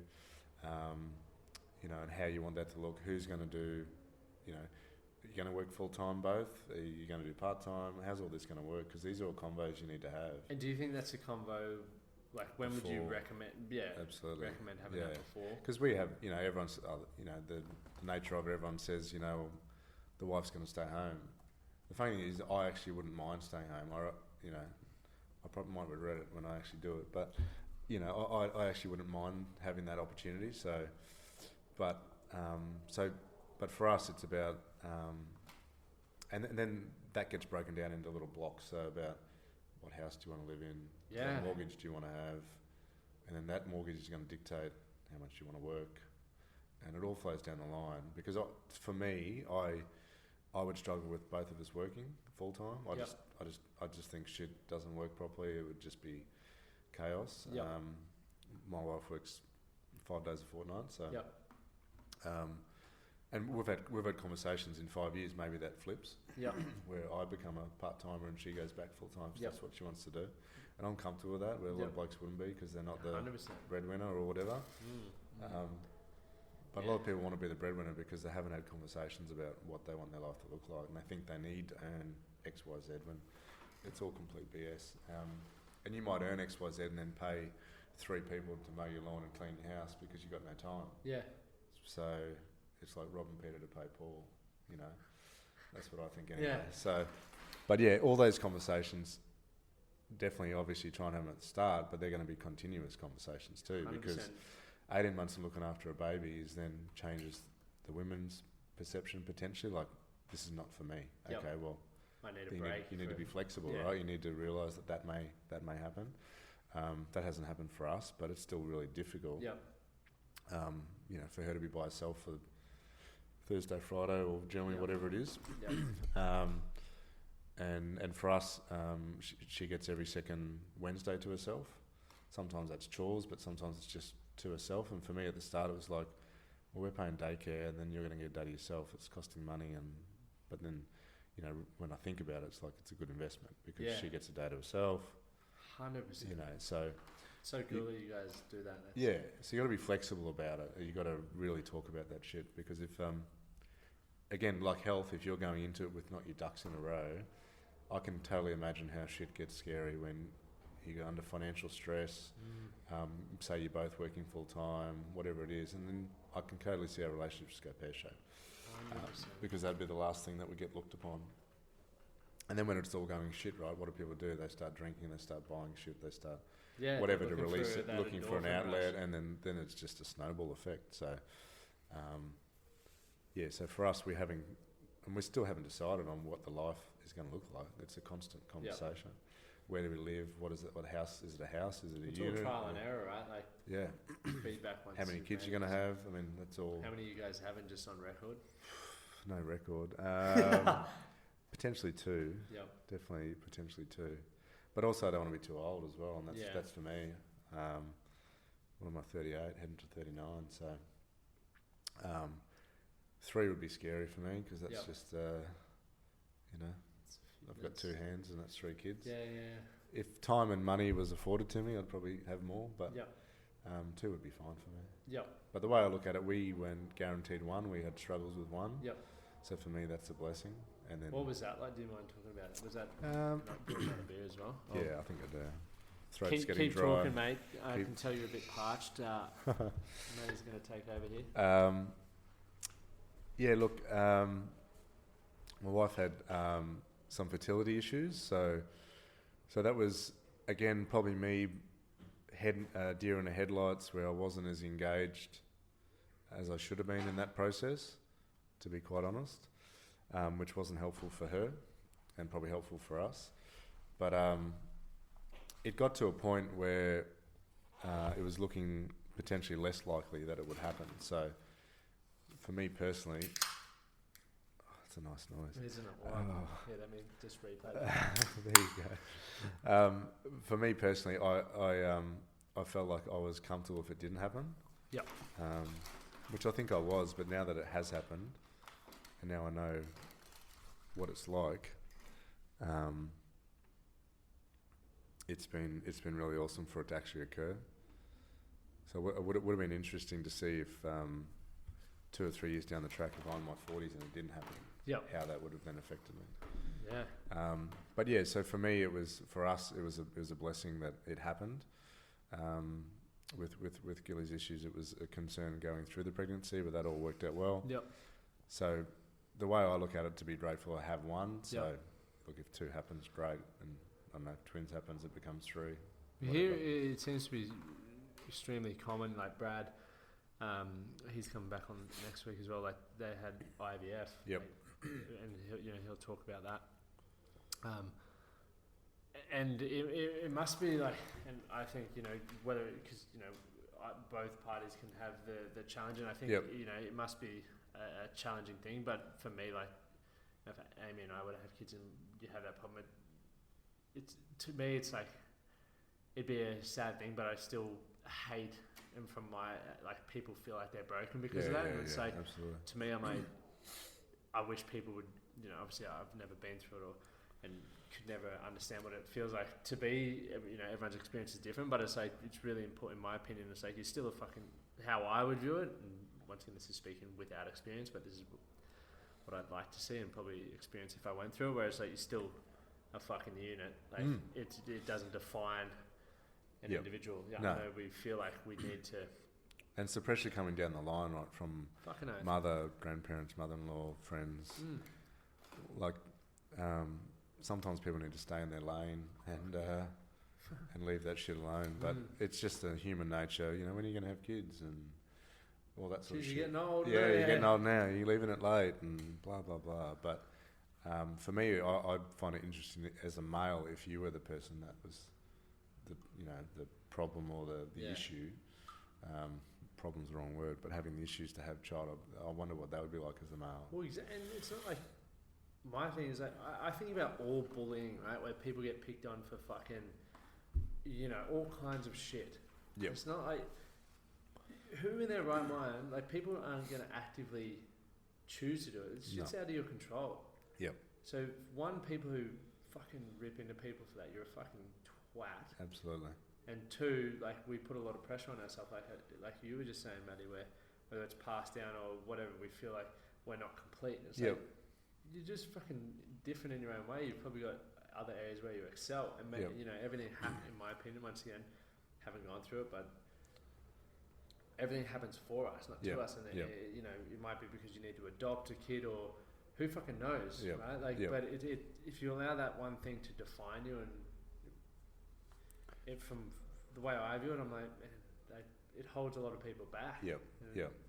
S3: and how you want that to look. Who's going to do, are you going to work full time both? Are you going to do part time? How's all this going to work? Because these are all combos you need to have.
S1: And do you think that's a combo? Like, when would you recommend? Yeah,
S3: absolutely.
S1: Recommend having that before.
S3: Because we have, everyone's, the nature of it. Everyone says, the wife's going to stay home. The funny thing is, I actually wouldn't mind staying home. I probably might regret it when I actually do it. But you know, I actually wouldn't mind having that opportunity. So, but for us, it's about and then that gets broken down into little blocks. So about what house do you want to live in?
S1: Yeah.
S3: What mortgage do you want to have? And then that mortgage is going to dictate how much you want to work. And it all flows down the line. Because for me, I would struggle with both of us working full time. I just think shit doesn't work properly. It would just be chaos.
S1: Yep.
S3: My wife works 5 days a fortnight, so.
S1: Yep.
S3: And we've had conversations in 5 years. Maybe that flips.
S1: Yep.
S3: Where I become a part timer and she goes back full time. So that's what she wants to do, and I'm comfortable with that. Where a lot of blokes wouldn't be because they're not the
S1: 100%.
S3: breadwinner or whatever. But a lot of people want to be the breadwinner because they haven't had conversations about what they want their life to look like, and they think they need to earn X, Y, Z when it's all complete BS. And you might earn X, Y, Z and then pay 3 people to mow your lawn and clean your house because you've got no time.
S1: Yeah.
S3: So it's like robbing Peter to pay Paul, you know. That's what I think anyway.
S1: Yeah.
S3: So, but yeah, all those conversations, definitely obviously try and have them at the start, but they're going to be continuous conversations too 100%. Because 18 months of looking after a baby then changes the women's perception potentially, like, this is not for me.
S1: Yep.
S3: Okay, well,
S1: I need a break.
S3: You need to be flexible, right? You need to realise that may happen. That hasn't happened for us, but it's still really difficult.
S1: Yep.
S3: You know, for her to be by herself for Thursday, Friday, or generally whatever it is.
S1: Yep.
S3: And for us, she gets every second Wednesday to herself. Sometimes that's chores, but sometimes it's just to herself. And for me at the start, it was like, well, we're paying daycare, and then you're going to get a day to yourself. It's costing money, but then, you know, when I think about it, it's like it's a good investment because she gets a day to herself.
S1: 100%.
S3: You know, so
S1: cool that you guys do that.
S3: So you got to be flexible about it. You got to really talk about that shit because if, again, like health, if you're going into it with not your ducks in a row, I can totally imagine how shit gets scary when you go under financial stress. Say you're both working full time, whatever it is, and then I can totally see our relationships go pear-shaped. Because that'd be the last thing that would get looked upon. And then when it's all going shit, right, what do people do? They start drinking, they start buying shit, they start whatever to release it, looking for an outlet, and then it's just a snowball effect. So, so for us, we still haven't decided on what the life is going to look like. It's a constant conversation. Yep. Where do we live? What is it? What house? Is it a house? Is it a unit?
S1: It's all trial and error, right? Like feedback. Once
S3: how many kids you're going to have? I mean, that's all.
S1: How many you guys having just on record?
S3: No record. Potentially 2. Yep. Definitely potentially 2. But also I don't want to be too old as well, and that's for me. What am I, 38, heading to 39, so 3 would be scary for me because that's just, you know, I've got 2 hands and that's 3 kids.
S1: Yeah.
S3: If time and money was afforded to me, I'd probably have more, but 2 would be fine for me.
S1: Yep.
S3: But the way I look at it, we weren't guaranteed 1. We had struggles with 1.
S1: Yep.
S3: So for me, that's a blessing. And then,
S1: what was that like? Do you mind talking about it? Was that not good a beer as well?
S3: Yeah, I think I do. Throat's getting
S1: keep
S3: dry.
S1: Talking, mate. I can tell you're a bit parched. Matty's going to take over here.
S3: Look, my wife had some fertility issues, so that was, again, probably me deer in the headlights where I wasn't as engaged as I should have been in that process, to be quite honest, which wasn't helpful for her and probably helpful for us. But it got to a point where it was looking potentially less likely that it would happen. So for me personally, it's a nice noise.
S1: Isn't it? Wow. Yeah, let me just replay that.
S3: There you go. For me personally, I felt like I was comfortable if it didn't happen.
S1: Yep.
S3: Which I think I was, but now that it has happened, and now I know what it's like, it's been really awesome for it to actually occur. So it would have been interesting to see if 2 or 3 years down the track, if I'm in my 40s and it didn't happen, how that would have then affected me.
S1: Yeah.
S3: But yeah, so for me, for us, it was a blessing that it happened. With Gilly's issues, it was a concern going through the pregnancy, but that all worked out well.
S1: Yep.
S3: So the way I look at it, to be grateful, I have 1. So look, if 2 happens, great, and don't know, if twins happens, it becomes 3.
S1: Here it seems to be extremely common. Like Brad, he's coming back on next week as well. Like they had IVF.
S3: Yep.
S1: Like, and he'll talk about that. And it must be like, and I think whether because both parties can have the challenge, and I think it must be a challenging thing. But for me, like if Amy and I were to have kids and you have that problem, to me it's like it'd be a sad thing, but I still hate, and from my like people feel like they're broken because of that. And it's like absolutely. To me, I'm like, I wish people would, obviously I've never been through it and could never understand what it feels like to be, everyone's experience is different, but it's like, it's really important in my opinion. It's like, you're still a fucking, how I would view it. And once again, this is speaking without experience, but this is what I'd like to see and probably experience if I went through it, where it's like, you're still a fucking unit. Like it doesn't define an individual. I know we feel like we need to.
S3: And it's the pressure coming down the line, right, from mother, grandparents, mother-in-law, friends. Like, sometimes people need to stay in their lane and leave that shit alone. But it's just a human nature, when are you going to have kids and all that sort of shit.
S1: You're getting old.
S3: Yeah, you're getting old now. You're leaving it late and blah, blah, blah. But for me, I'd find it interesting as a male if you were the person that was the problem or the issue. Problem's the wrong word, but having the issues to have a child, I wonder what that would be like as a male.
S1: Well, and it's not like, my thing is like, I think about all bullying, right, where people get picked on for fucking, all kinds of shit.
S3: Yep.
S1: It's not like, who in their right mind, like people aren't going to actively choose to do it. It's just out of your control.
S3: Yep.
S1: So one, people who fucking rip into people for that, you're a fucking twat.
S3: Absolutely. And
S1: 2, like we put a lot of pressure on ourselves, like you were just saying, Maddie, whether it's passed down or whatever, we feel like we're not complete. It's like, you're just fucking different in your own way. You've probably got other areas where you excel, and everything happens. In my opinion, once again, haven't gone through it, but everything happens for us, not to us. And it might be because you need to adopt a kid, or who fucking knows, right? Like, but if you allow that one thing to define you, and from the way I view it, I'm like, man, it holds a lot of people back.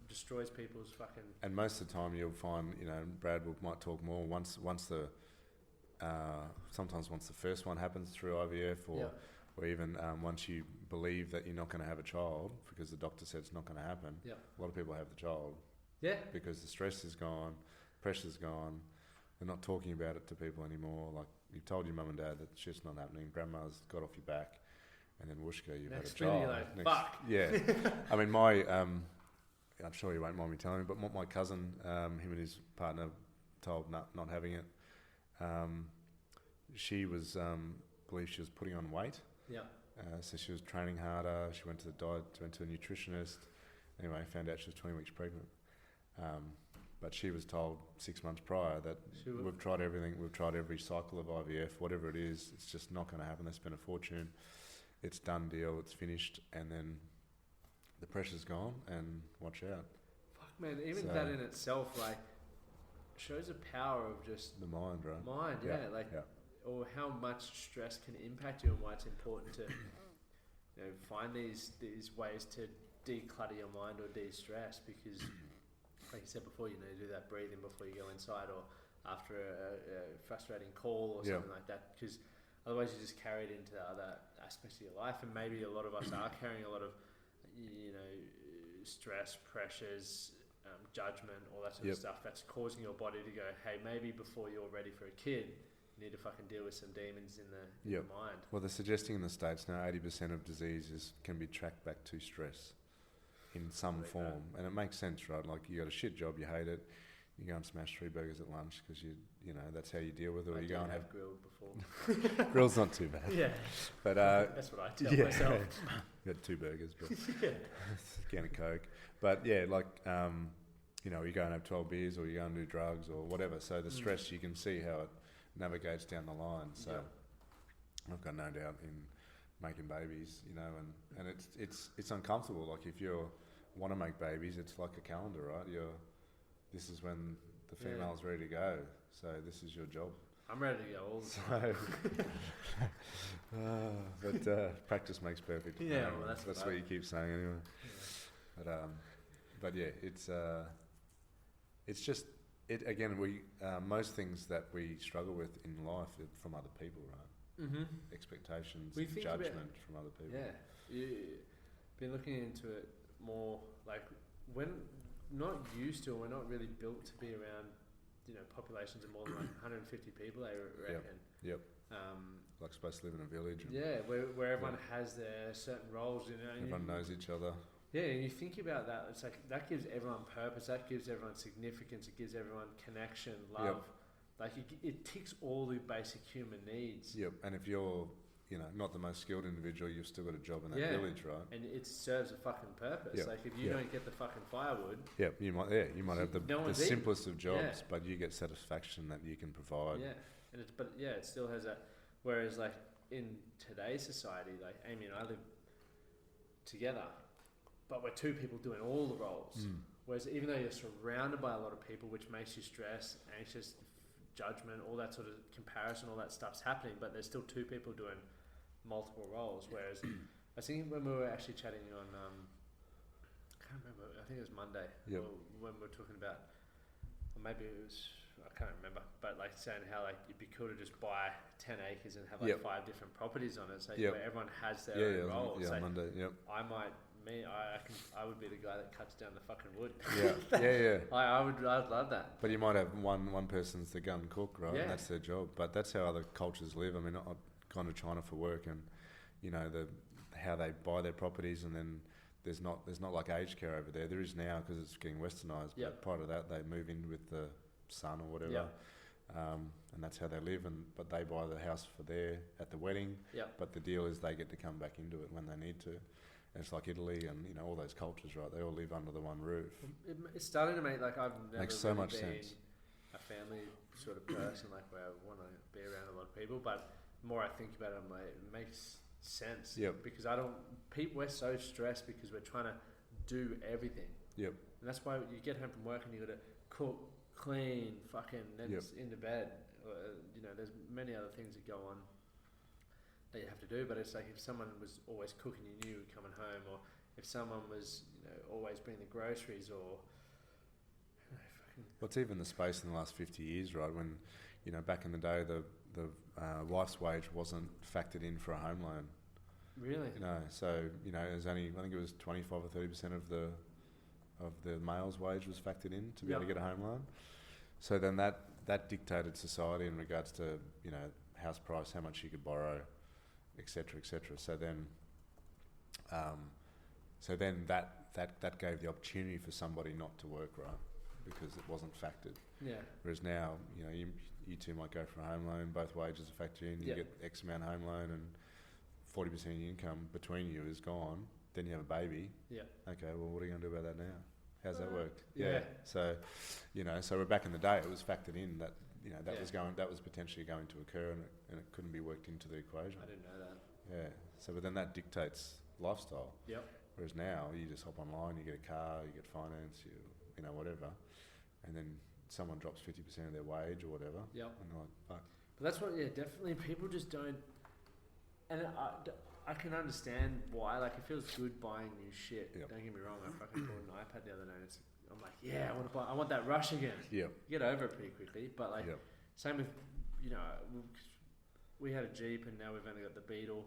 S1: Destroys people's fucking.
S3: And most of the time, you'll find, Brad might talk more once sometimes once the first one happens through IVF, or even once you believe that you're not going to have a child because the doctor said it's not going to happen. A lot of people have the child. Because the stress is gone, pressure's gone. They're not talking about it to people anymore. Like, you've told your mum and dad that shit's not happening. Grandma's got off your back. And then whooshka, you've had a child.
S1: Like, fuck.
S3: Yeah. I mean, I'm sure you won't mind me telling you, but my cousin, him and his partner, told not having it. She was, believed she was putting on weight. So she was training harder. She went to the diet, went to a nutritionist. Anyway, found out she was 20 weeks pregnant. But she was told 6 months prior that we've tried everything. We've tried every cycle of IVF, whatever it is. It's just not going to happen. They spent a fortune. It's done deal, it's finished, and then the pressure's gone, and watch out.
S1: Fuck, man, even that in itself, like, shows the power of just...
S3: the mind, right?
S1: Or how much stress can impact you, and why it's important to, find these ways to declutter your mind or de-stress, because, like you said before, you do that breathing before you go inside, or after a frustrating call or something like that, because... otherwise, you just carry it into the other aspects of your life, and maybe a lot of us are carrying a lot of, stress, pressures, judgment, all that sort of stuff that's causing your body to go, hey, maybe before you're ready for a kid, you need to fucking deal with some demons in the mind. Well,
S3: they're suggesting in the States now 80% of diseases can be tracked back to stress in some form, and it makes sense, right? Like, you got a shit job, you hate it. You go and smash 3 burgers at lunch because that's how you deal with it. Or you go and have
S1: grilled before.
S3: Grill's not too bad. But
S1: that's what I tell myself.
S3: You had 2 burgers, but a can of Coke. But you go and have 12 beers, or you go and do drugs or whatever. So the stress, you can see how it navigates down the line. So I've got no doubt in making babies, and it's uncomfortable. Like, if you want to make babies, it's like a calendar, right? This is when the female's ready to go. So this is your job.
S1: I'm ready to go all the time.
S3: But practice makes perfect.
S1: Yeah, well,
S3: that's what you keep saying anyway. Yeah. But yeah, it's just it again. We most things that we struggle with in life are from other people, right?
S1: Mm-hmm.
S3: Expectations,
S1: judgment
S3: from other people.
S1: Yeah, you've been looking into it more. Like when not used to, we're not really built to be around, populations of more than like 150 people. I reckon.
S3: Yep. Like supposed to live in a village.
S1: Where everyone has their certain roles.
S3: Everyone knows each other.
S1: Yeah, and you think about that, it's like that gives everyone purpose, that gives everyone significance, it gives everyone connection, love. Like it ticks all the basic human needs.
S3: Yep, and if you're, not the most skilled individual, you've still got a job in that village, right?
S1: And it serves a fucking purpose.
S3: Yep.
S1: Like if you don't get the fucking firewood.
S3: Yep, you might have the simplest of jobs, but you get satisfaction that you can provide.
S1: Yeah, and it still has that. Whereas like in today's society, like Amy and I live together, but we're two people doing all the roles. Whereas even though you're surrounded by a lot of people, which makes you stressed, anxious, judgment, all that sort of comparison, all that stuff's happening, but there's still two people doing multiple roles. Whereas I think when we were actually chatting on, I can't remember, I think it was Monday, when we were talking about, or maybe it was, I can't remember, but like saying how like it'd be cool to just buy 10 acres and have like 5 different properties on it, so where everyone has their own roles.
S3: Yeah,
S1: like,
S3: Monday,
S1: I would be the guy that cuts down the fucking wood.
S3: Yeah.
S1: I'd love that.
S3: But you might have one person's the gun cook, right?
S1: Yeah.
S3: And that's their job. But that's how other cultures live. I mean, I've gone to China for work, and how they buy their properties, and then there's not like aged care over there. There is now because it's getting westernised. But prior to that, they move in with the son or whatever. And that's how they live. But they buy the house at the wedding. But the deal is they get to come back into it when they need to. It's like Italy and all those cultures, right? They all live under the one roof.
S1: It's starting to make I've never
S3: makes so
S1: really
S3: much
S1: been
S3: sense.
S1: A family sort of person where I want to be around a lot of people. But the more I think about it, I'm like, it makes sense. Because we're so stressed because we're trying to do everything. And that's why you get home from work and you got to cook, clean, then it's into bed. There's many other things that go on that you have to do, but it's like if someone was always cooking, you knew you were coming home, or if someone was always bringing the groceries, or
S3: what's even the space in the last 50 years, right? When back in the day the wife's wage wasn't factored in for a home loan.
S1: Really?
S3: So there's only, I think it was 25 or 30% of the male's wage was factored in to be able to get a home loan. So then that dictated society in regards to house price, how much you could borrow, etc. So then that gave the opportunity for somebody not to work, right? Because it wasn't factored. Whereas now, you two might go for a home loan, both wages are factored in, you get X amount home loan, and 40% of your income between you is gone. Then you have a baby. Okay, well, what are you going to do about that now? How's that worked? So, so we're back in the day, it was factored in that that was potentially going to occur, and it couldn't be worked into the equation.
S1: I didn't know that.
S3: Yeah. So, but then that dictates lifestyle. Whereas now you just hop online, you get a car, you get finance, whatever, and then someone drops 50% of their wage or whatever. And they're like, fuck.
S1: But that's what, definitely people just don't. And I can understand why. Like, it feels good buying new shit. Don't get me wrong. I fucking bought an iPad the other day, and I'm like, I want that rush again. You get over it pretty quickly. But like, same with, we had a Jeep, and now we've only got the Beetle.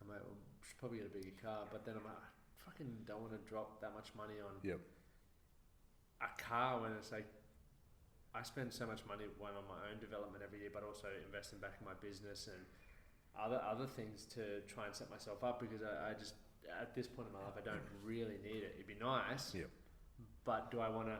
S1: I'm like, well, should probably get a bigger car. But then I'm like, I fucking don't want to drop that much money on a car when it's like, I spend so much money on my own development every year, but also investing back in my business and other things to try and set myself up, because I just, at this point in my life, I don't really need it. It'd be nice, but do I want to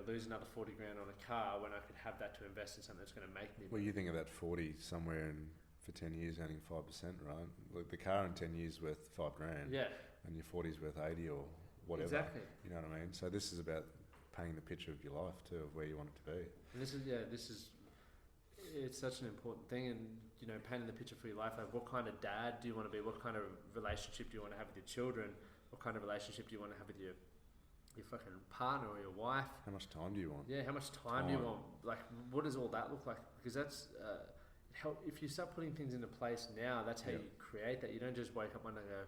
S1: lose another 40 grand on a car when I could have that to invest in something that's going to make me
S3: well, you think of that 40 somewhere for 10 years earning 5%, right? Look, the car in 10 years worth 5 grand, and your 40's worth 80 or whatever.
S1: Exactly.
S3: You know what I mean? So this is about painting the picture of your life too, of where you want it to be.
S1: And it's such an important thing, and painting the picture for your life. Like, what kind of dad do you want to be? What kind of relationship do you want to have with your children? What kind of relationship do you want to have with your your fucking partner or your wife.
S3: How much time do you want?
S1: Yeah, how much time do you want? Like, what does all that look like? Because that's if you start putting things into place now, that's how you create that. You don't just wake up one day and go,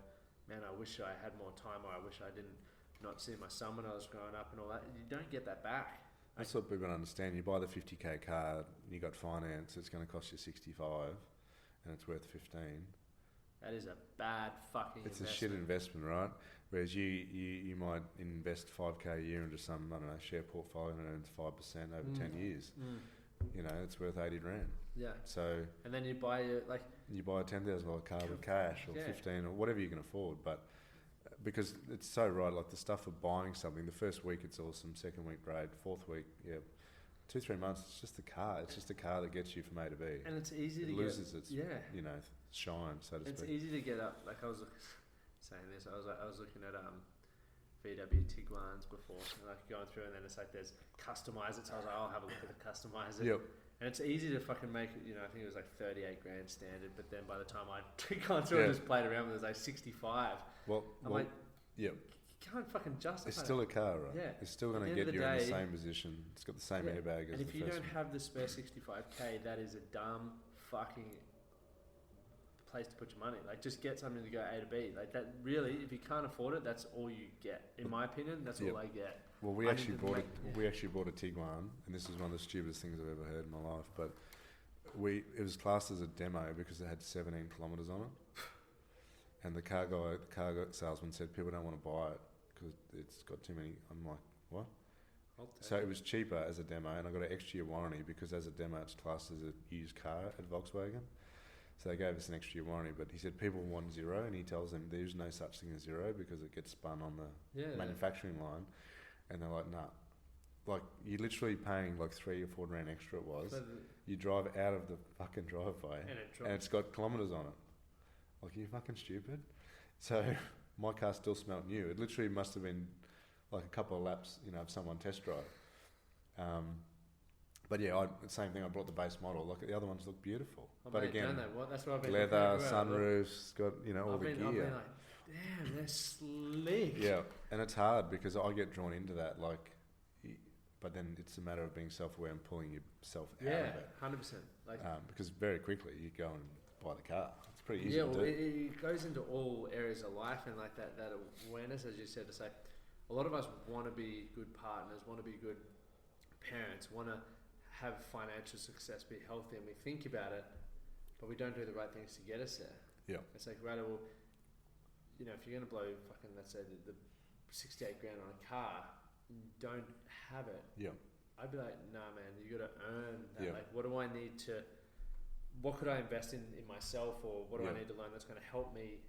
S1: man, I wish I had more time, or I wish I didn't not see my son when I was growing up and all that. You don't get that back.
S3: That's what people don't understand. You buy the 50k car, you got finance, it's going to cost you 65, and it's worth 15.
S1: That is a bad fucking
S3: investment.
S1: A
S3: shit investment, right? Whereas you might invest 5k a year into some, I don't know, share portfolio and it earns 5% over 10 years. You know, it's worth 80 grand.
S1: Yeah.
S3: So.
S1: And then you buy a
S3: $10,000 car with cash or 15 or whatever you can afford, but because it's so right, like the stuff of buying something, the first week it's awesome, second week great, fourth week, 2-3 months, it's just the car. It's just a car that gets you from A to B.
S1: And it's easy to
S3: loses its shine, so to speak.
S1: It's easy to get up. Like I was saying this, I was looking at VW Tiguan's before, like going through, and then it's like there's customize it. So I was like, I'll have a look at the customize it.
S3: Yep.
S1: And it's easy to fucking make it. I think it was like 38 grand standard, but then by the time I'd gone through and just played around with it, it was like 65.
S3: Yep.
S1: You can't fucking justify.
S3: It's still a car, right?
S1: Yeah.
S3: It's still going to get you in the same position. It's got the same airbag as the first one.
S1: And if you don't have the spare 65k, that is a dumb fucking place to put your money. Like, just get something to go A to B. Like, that really, if you can't afford it, that's all you get. In my opinion, that's all I get.
S3: Well, we actually bought a Tiguan, and this is one of the stupidest things I've ever heard in my life. But it was classed as a demo because it had 17 kilometres on it. And the car salesman said people don't want to buy it because it's got too many. I'm like, what? So it was cheaper as a demo, and I got an extra year warranty because as a demo it's classed as a used car at Volkswagen. So they gave us an extra year warranty, but he said people want zero, and he tells them there's no such thing as zero because it gets spun on the manufacturing line, and they're like, nah. Like, you're literally paying like 3 or 4 grand extra it was. You drive out of the fucking driveway, and it's got kilometres on it. Like, are you fucking stupid? So my car still smelt new. It literally must have been like a couple of laps, of someone test drive. But same thing. I brought the base model. Look, the other ones look beautiful. But again,
S1: that's what I've been
S3: leather, sunroofs, got all the gear.
S1: I've been like, damn, they're slick.
S3: Yeah, and it's hard because I get drawn into that. Like, but then it's a matter of being self-aware and pulling yourself out of it.
S1: 100%. Like,
S3: because very quickly you go and buy the car. It's pretty easy to do.
S1: It goes into all areas of life, and like that awareness, as you said, to say, a lot of us want to be good partners, want to be good parents, want to have financial success, be healthy, and we think about it, but we don't do the right things to get us there.
S3: Yeah.
S1: It's like, right, well, if you're going to blow fucking, let's say, the 68 grand on a car, don't have it.
S3: Yeah.
S1: I'd be like, nah, man, you got to earn that. Yeah. Like, what do I need to, what could I invest in myself, or what do I need to learn that's going to help me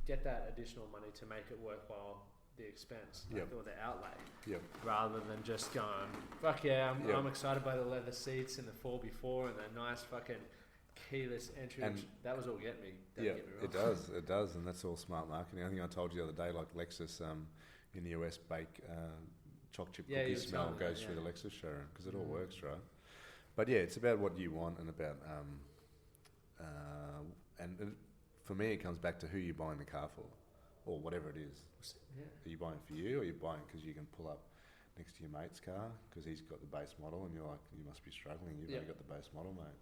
S1: get that additional money to make it worthwhile, the expense, or the outlay, rather than just going, fuck yeah, I'm excited by the leather seats and the 4x4 and the nice fucking keyless entry. And that was all get me. Get me wrong.
S3: It does, and that's all smart marketing. I think I told you the other day, like Lexus in the US bake choc chip cookie smell goes through the Lexus showroom because it all works, right? But it's about what you want and about and for me it comes back to who you're buying the car for. Or whatever it is. Yeah. Are you buying for you, or are you buying because you can pull up next to your mate's car because he's got the base model, and you're like, you must be struggling. You've only got the base model, mate.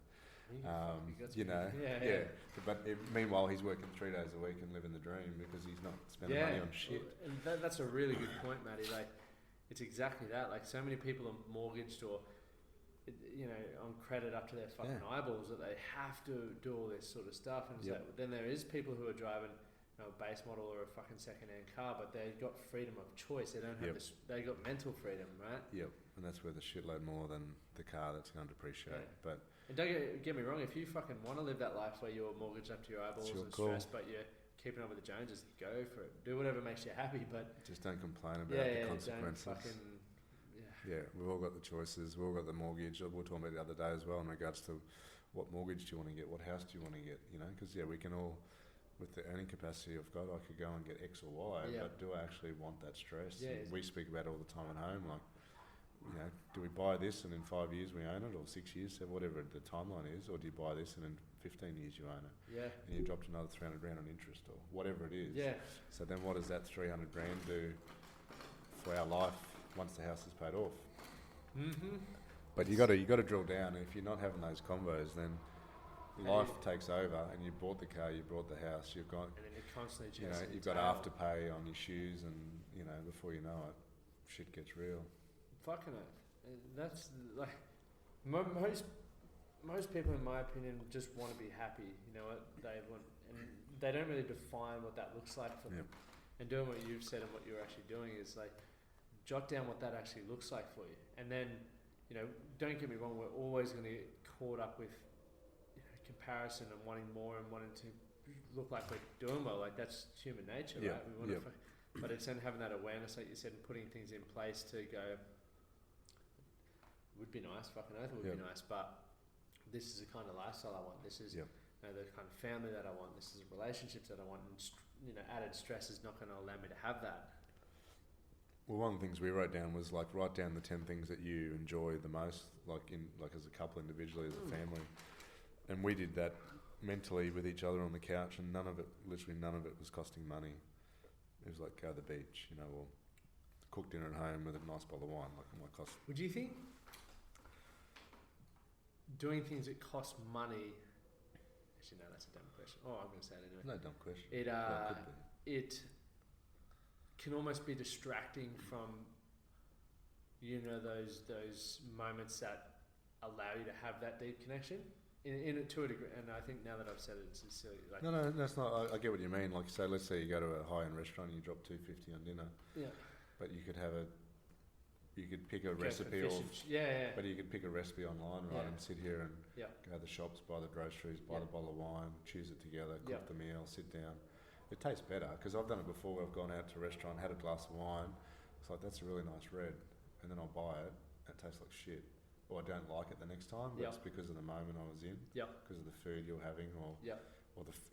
S3: But meanwhile, he's working 3 days a week and living the dream because he's not spending money on shit.
S1: And that's a really good point, Matty. Like, it's exactly that. Like, so many people are mortgaged or on credit up to their fucking eyeballs that they have to do all this sort of stuff. And so then there is people who are driving a base model or a fucking second-hand car, but they got freedom of choice. They don't have this. They got mental freedom, right?
S3: Yep, and that's worth a shitload more than the car that's going to depreciate. Yeah. But
S1: and don't get me wrong. If you fucking want to live that life where you're mortgaged up to your eyeballs and stressed, but you're keeping up with the Joneses, go for it. Do whatever makes you happy, but
S3: just don't complain about the consequences.
S1: Don't fucking,
S3: we've all got the choices. We've all got the mortgage. We were talking about it the other day as well in regards to what mortgage do you want to get, what house do you want to get. Because we can all. With the earning capacity of God, I could go and get X or Y, but do I actually want that stress? Yeah, we speak about it all the time at home, like, do we buy this and in 5 years we own it, or 6 years, whatever the timeline is, or do you buy this and in 15 years you own it?
S1: Yeah.
S3: And you dropped another 300 grand on interest or whatever it is.
S1: Yeah.
S3: So then what does that 300 grand do for our life once the house is paid off.
S1: Mm-hmm.
S3: But you got to drill down. If you're not having those convos, then life takes over. And you bought the car, you bought the house, you've got,
S1: and then you're constantly
S3: you've got afterpay on your shoes, and before you know it, shit gets real.
S1: Fucking it. That's like most people, in my opinion, just want to be happy. You know what they want, and they don't really define what that looks like for them. And doing what you've said and what you're actually doing is like jot down what that actually looks like for you, and then don't get me wrong, we're always going to get caught up with comparison and wanting more and wanting to look like we're doing well. Like that's human nature, right? We want to, but it's then having that awareness, like you said, and putting things in place to go. Would be nice, fucking oath, it would be nice, but this is the kind of lifestyle I want. This is the kind of family that I want. This is relationships that I want, and added stress is not going to allow me to have that.
S3: Well, one of the things we wrote down was like write down the 10 things that you enjoy the most, like as a couple, individually, as a family, and we did that mentally with each other on the couch, and literally none of it was costing money. It was like go to the beach, or cook dinner at home with a nice bottle of wine. Like it might cost.
S1: Would you think doing things that cost money? Actually, no, that's a dumb question. Oh, I'm going to say it anyway.
S3: No dumb question.
S1: It can almost be distracting from those moments that allow you to have that deep connection in it to a degree. And I think now that I've said it, it's silly. Like
S3: no, that's not. I get what you mean. Like say, let's say you go to a high-end restaurant and you drop $250 on dinner. Yeah. But you could pick a recipe, but you could pick a recipe online, right, and sit here and go to the shops, buy the groceries, buy the bottle of wine, choose it together, cook the meal, sit down. It tastes better because I've done it before. I've gone out to a restaurant, had a glass of wine. It's like that's a really nice red, and then I'll buy it. It tastes like shit, or I don't like it the next time. But it's because of the moment I was in, because of the food you're having, or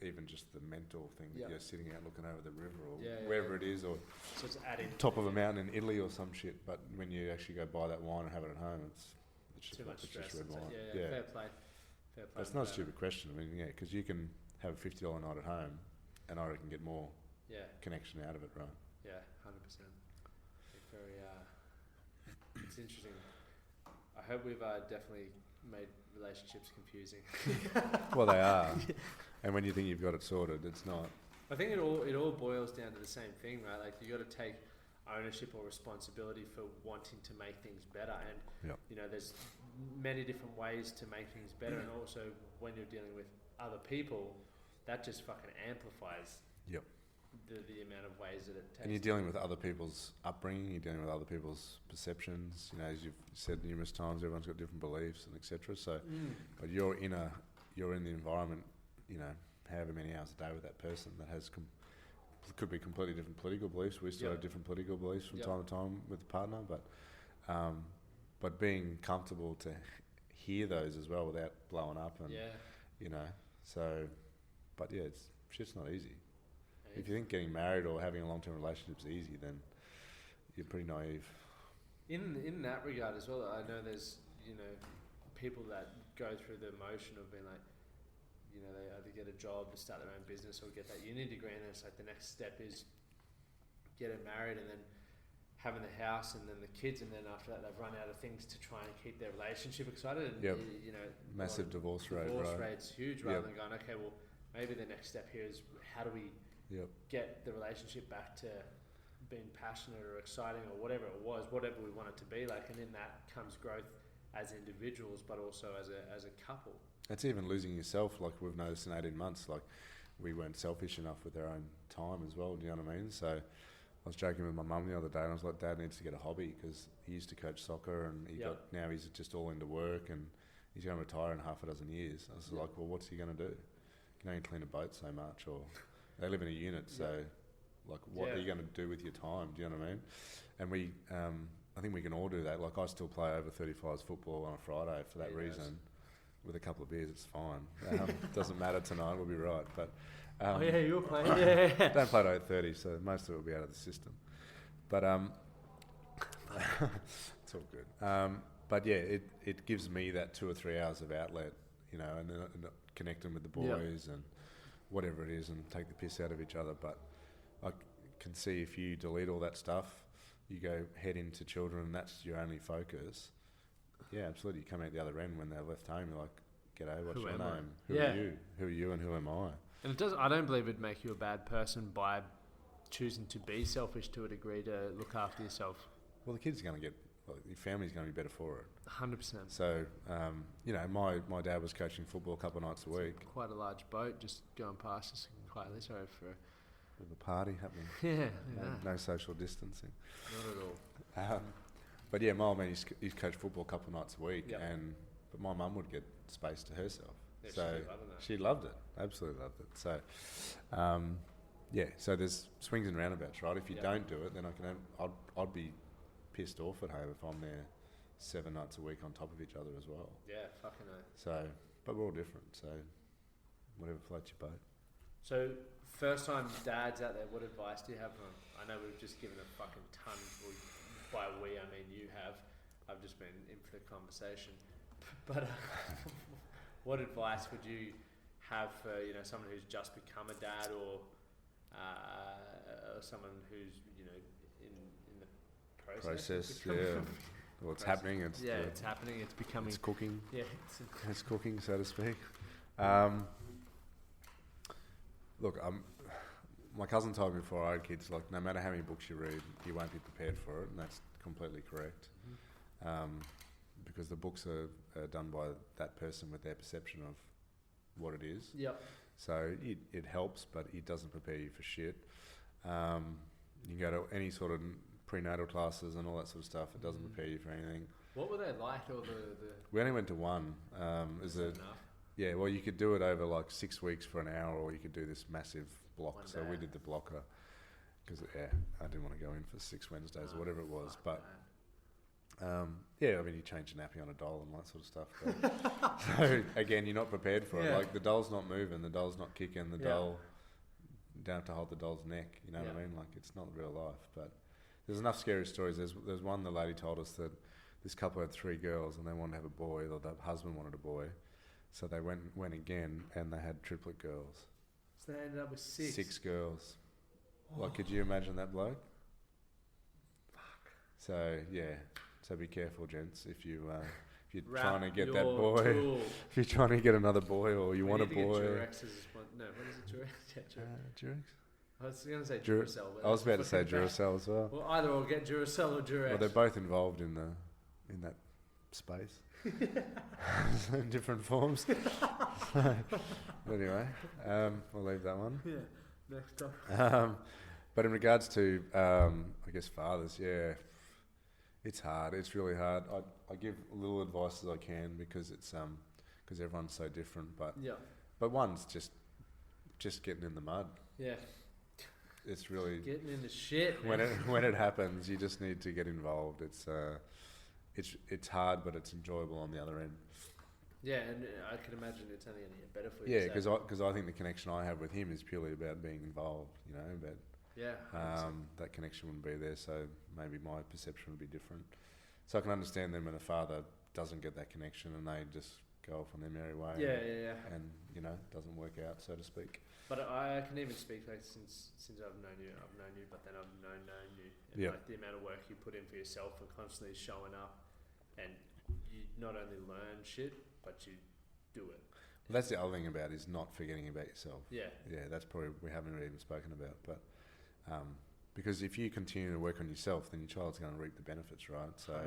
S3: even just the mental thing that you're sitting out looking over the river or wherever it is, or
S1: so it's adding
S3: top of a mountain in Italy or some shit. But when you actually go buy that wine and have it at home, it's
S1: too much stress.
S3: Just red wine.
S1: Fair play.
S3: That's not a stupid question. I mean, because you can have a $50 night at home, and I reckon get more connection out of it, right?
S1: Yeah, 100%. Very. It's interesting. I hope we've definitely made relationships confusing.
S3: Well, they are. And when you think you've got it sorted, it's not.
S1: I think it all boils down to the same thing, right? Like you got to take ownership or responsibility for wanting to make things better, and there's many different ways to make things better, and also when you're dealing with other people, that just fucking amplifies the amount of ways that it takes.
S3: And you're dealing with other people's upbringing, you're dealing with other people's perceptions. As you've said numerous times, everyone's got different beliefs and etc. So, but you're in the environment, however many hours a day with that person that has could be completely different political beliefs. We still have different political beliefs from time to time with the partner, but being comfortable to hear those as well without blowing up and so. But shit's not easy. If you think getting married or having a long-term relationship is easy, then you're pretty naive.
S1: In that regard as well, I know there's people that go through the motion of being like, they either get a job to start their own business or get that uni degree, and it's like the next step is getting married and then having the house and then the kids, and then after that they've run out of things to try and keep their relationship excited. And
S3: massive divorce rate.
S1: Divorce rate's huge, rather than going, okay, well maybe the next step here is how do we get the relationship back to being passionate or exciting or whatever it was, whatever we want it to be like, and in that comes growth as individuals, but also as a couple.
S3: It's even losing yourself, like we've noticed in 18 months, like we weren't selfish enough with our own time as well, do you know what I mean? So I was joking with my mum the other day, and I was like, Dad needs to get a hobby, because he used to coach soccer, and now he's just all into work, and he's going to retire in half a dozen years. I was like, well, what's he going to do? You can only clean a boat so much, or they live in a unit, so like what are you going to do with your time, do you know what I mean? And we I think we can all do that. Like I still play over 35s football on a Friday for that reason. With a couple of beers, it's fine. Doesn't matter tonight, we'll be right. But
S1: you're playing.
S3: Don't play at 8:30, so most of it will be out of the system. But it's all good. But it gives me that 2 or 3 hours of outlet, and connecting with the boys and whatever it is, and take the piss out of each other. But I can see if you delete all that stuff, you go head into children and that's your only focus, yeah, absolutely. You come out the other end when they're left home, you're like, g'day, what's your name? Who are you? Who are you and who am I?
S1: And it does. I don't believe it'd make you a bad person by choosing to be selfish to a degree to look after yourself.
S3: Well, the kid's going to get, your family's going to be better for it.
S1: 100%.
S3: So, my dad was coaching football a couple of nights a week.
S1: Quite a large boat just going past us quietly. Sorry for...
S3: With a party happening.
S1: Yeah.
S3: No social distancing.
S1: Not at all.
S3: But yeah, my old man, he's coached football a couple of nights a week,
S1: Yep.
S3: but my mum would get space to herself.
S1: Yeah,
S3: So she loved it, absolutely loved it. So, so there's swings and roundabouts, right? If you don't do it, then I'd be pissed off at home if I'm there 7 nights a week on top of each other as well.
S1: Yeah, fucking hell.
S3: So, but we're all different, so whatever floats your boat.
S1: So, first time dads out there, what advice do you have for them? I know we've just given a fucking ton. By we, I mean you have. I've just been in for the conversation. But what advice would you have for someone who's just become a dad, or someone who's in the process?
S3: Well, it's happening. It's
S1: happening. It's becoming.
S3: It's cooking.
S1: Yeah,
S3: it's cooking, so to speak. Look, my cousin told me before I had kids, like, no matter how many books you read, you won't be prepared for it, and that's completely correct. Because the books are done by that person with their perception of what it is.
S1: Yep.
S3: So it helps, but it doesn't prepare you for shit. You can go to any sort of prenatal classes and all that sort of stuff. It doesn't prepare you for anything.
S1: What were they like? Or the
S3: We only went to one. Yeah, well, you could do it over like 6 weeks for an hour, or you could do this massive block. So we did the blocker because I didn't want to go in for 6 Wednesdays or whatever it was. But I mean, you change the nappy on a doll and that sort of stuff. So again, you're not prepared for it. Like, the doll's not moving, the doll's not kicking, the doll. You don't have to hold the doll's neck. You know what I mean? Like, it's not real life. But there's enough scary stories. There's one, the lady told us that this couple had 3 girls and they wanted to have a boy, or the husband wanted a boy. So they went again, and they had triplet girls.
S1: So they ended up with 6?
S3: 6 girls. Oh. Like, could you imagine that bloke?
S1: Fuck.
S3: So, so be careful, gents, if you're
S1: Wrap
S3: trying to get that boy.
S1: Tool.
S3: If you're trying to get another boy, or you want a boy.
S1: Durex what is it? Durex?
S3: Durex?
S1: I was going to say Duracell.
S3: I was about to say Duracell as well.
S1: Well, either or, get Duracell or Durex.
S3: Well, they're both involved in that space. In different forms. Anyway, we'll leave that one.
S1: Yeah, next up.
S3: But in regards to, I guess, fathers, it's hard. It's really hard. I give little advice as I can because it's because everyone's so different. But one's just getting in the mud.
S1: Yeah.
S3: It's really
S1: getting into shit.
S3: When it happens, you just need to get involved. It's hard, but it's enjoyable on the other end. Yeah,
S1: and I can imagine it's only going to get better for you.
S3: Yeah, because I think the connection I have with him is purely about being involved, but that connection wouldn't be there, so maybe my perception would be different. So I can understand them when a father doesn't get that connection and they just go off on their merry way. And, doesn't work out, so to speak.
S1: But I can even speak, like, since I've known you, but then I've known you. And like, the amount of work you put in for yourself and constantly showing up, and you not only learn shit, but you do it.
S3: Well, that's the other thing about it, is not forgetting about yourself.
S1: Yeah,
S3: that's probably we haven't really even spoken about, but because if you continue to work on yourself, then your child's going to reap the benefits, right? So, 100%.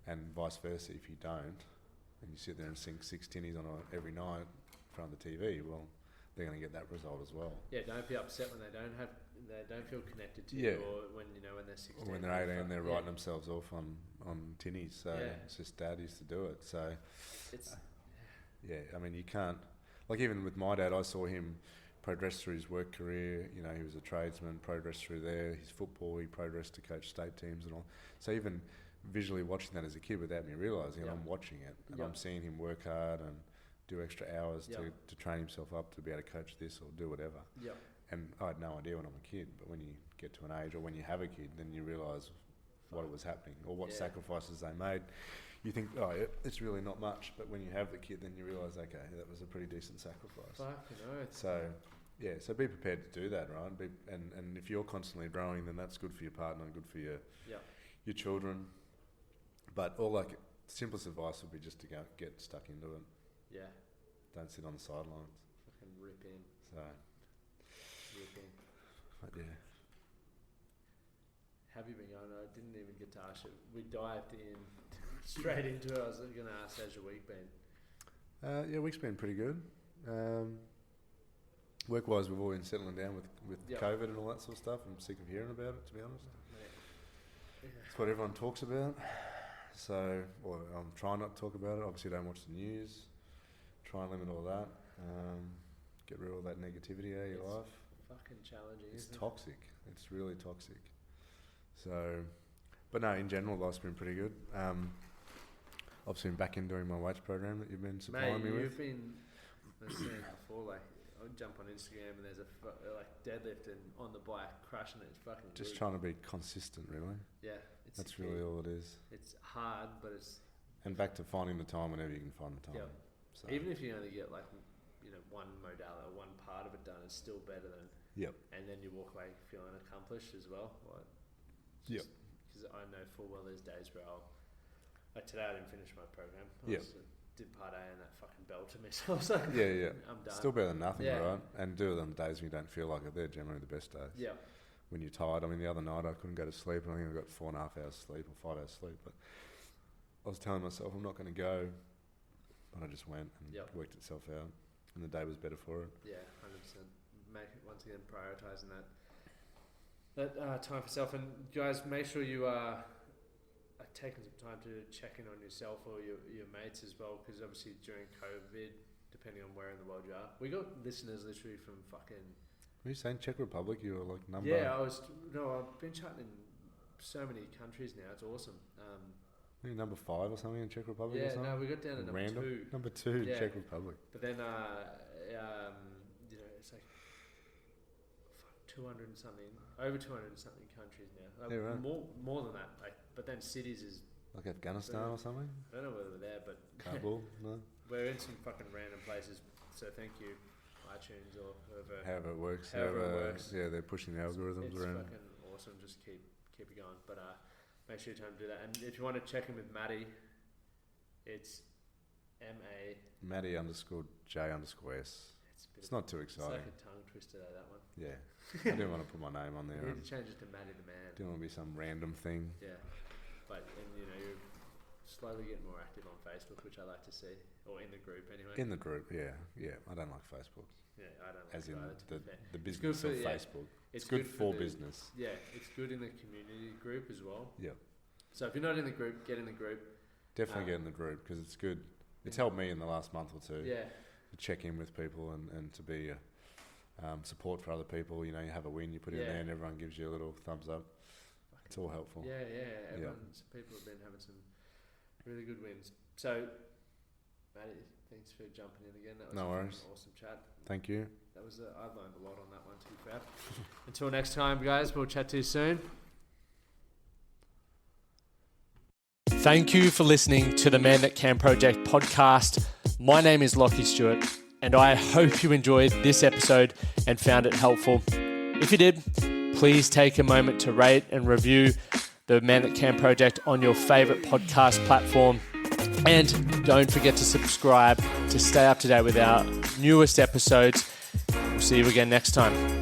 S3: And vice versa, if you don't, and you sit there and sing 6 tinnies every night in front of the TV, well, they're going to get that result as well.
S1: Yeah, don't be upset when they don't feel connected to you, or when they're 16.
S3: Or when they're 18, they're writing themselves off on tinnies. So it's just dad used to do it. So it's I mean, you can't, like, even with my dad, I saw him progress through his work career. He was a tradesman, progressed through there. His football, he progressed to coach state teams and all. So even visually watching that as a kid without me realising it, I'm watching it and I'm seeing him work hard and do extra hours to train himself up to be able to coach this or do whatever. And I had no idea when I'm a kid, but when you get to an age, or when you have a kid, then you realise what was happening or what sacrifices they made. You think, it's really not much, but when you have the kid, then you realise, okay, that was a pretty decent sacrifice.
S1: Fucking oath.
S3: So, Yeah, so be prepared to do that, right? And if you're constantly growing, then that's good for your partner and good for your children. But all like simplest advice would be just to get stuck into it.
S1: Yeah.
S3: Don't sit on the sidelines.
S1: Fucking rip in.
S3: So.
S1: Rip in.
S3: But yeah.
S1: Have you been going? I didn't even get to ask you. We dived in straight into it. I was going to ask, how's your week been?
S3: Yeah, week's been pretty good. Work-wise, we've all been settling down with COVID and all that sort of stuff. I'm sick of hearing about it, to be honest. Yeah. It's what everyone talks about. So, I'm trying not to talk about it. Obviously, don't watch the news. Try and limit all that. Get rid of all that negativity out of your life.
S1: Fucking challenging.
S3: It's toxic. It's really toxic. So, but no, in general, life's been pretty good. Obviously, been back in doing my weights program that you've been supplying me with.
S1: You've been, I've seen it before, like, I would jump on Instagram and there's like deadlift and on the bike crushing it. It's fucking
S3: just
S1: good.
S3: Trying to be consistent, really.
S1: Yeah.
S3: That's really all it is.
S1: It's hard, but it's...
S3: And back to finding the time whenever you can find the time.
S1: Yep. So. Even if you only get like, one modality or one part of it done, it's still better than...
S3: Yep.
S1: And then you walk away feeling accomplished as well. Like,
S3: yep.
S1: Because I know full well there's days where like today I didn't finish my program. Did part A and that fucking belted me. So I was like, I'm done.
S3: Still better than nothing, right? And do it on the days when you don't feel like it. They're generally the best days.
S1: Yeah.
S3: When you're tired. I mean, the other night I couldn't go to sleep. I think I got 4.5 hours sleep or 5 hours sleep. But I was telling myself I'm not going to go. But I just went and worked itself out. And the day was better for it. Yeah,
S1: 100%. Make it, once again, prioritising that time for self. And guys, make sure you are taking some time to check in on yourself or your mates as well, because obviously during COVID, depending on where in the world you are, we got listeners literally from fucking...
S3: Were you saying Czech Republic? You were like number...
S1: Yeah, I've been chatting in so many countries now. It's awesome.
S3: Maybe number 5 or something in Czech Republic or something?
S1: Yeah, no, we got down to number 2.
S3: Number 2 in Czech Republic.
S1: But then, it's like 200 and something, over 200 and something countries now. Like
S3: right.
S1: More than that. Like, but then cities is...
S3: Like Afghanistan or something?
S1: I don't know whether we're there, but...
S3: Kabul, no?
S1: We're in some fucking random places, so thank you, iTunes or whoever.
S3: However it works. Yeah, they're pushing the algorithms around. It's
S1: fucking awesome. Just keep it going. But make sure you time to do that. And if you want to check in with Maddie, it's
S3: Maddie_J_S. It's not too exciting.
S1: It's like a tongue twister, that one.
S3: Yeah. I didn't want to put my name on there.
S1: You need to change it to Maddie the Man.
S3: Didn't want to be some random thing.
S1: Yeah. But, you're slowly getting more active on Facebook, which I like to see. Or in the group, anyway.
S3: In the group, yeah. I don't like Facebook.
S1: Yeah, I don't like
S3: As in
S1: either,
S3: the business of Facebook. It's good for business.
S1: Yeah, it's good in the community group as well.
S3: Yeah.
S1: So if you're not in the group, get in the group.
S3: Definitely get in the group, because it's good. It's helped me in the last month or two.
S1: Yeah.
S3: To check in with people and to be support for other people. You have a win, you put it in there and everyone gives you a little thumbs up. It's all helpful.
S1: Yeah. People have been having some really good wins. So, Matty, thanks for jumping in again. That was
S3: no worries.
S1: An awesome chat.
S3: Thank you.
S1: That was I learned a lot on that one, to be fair. Until next time, guys, we'll chat to you soon. Thank you for listening to the Man That Can Project podcast. My name is Lachlan Stuart, and I hope you enjoyed this episode and found it helpful. If you did, please take a moment to rate and review the Man That Can Project on your favorite podcast platform. And don't forget to subscribe to stay up to date with our newest episodes. We'll see you again next time.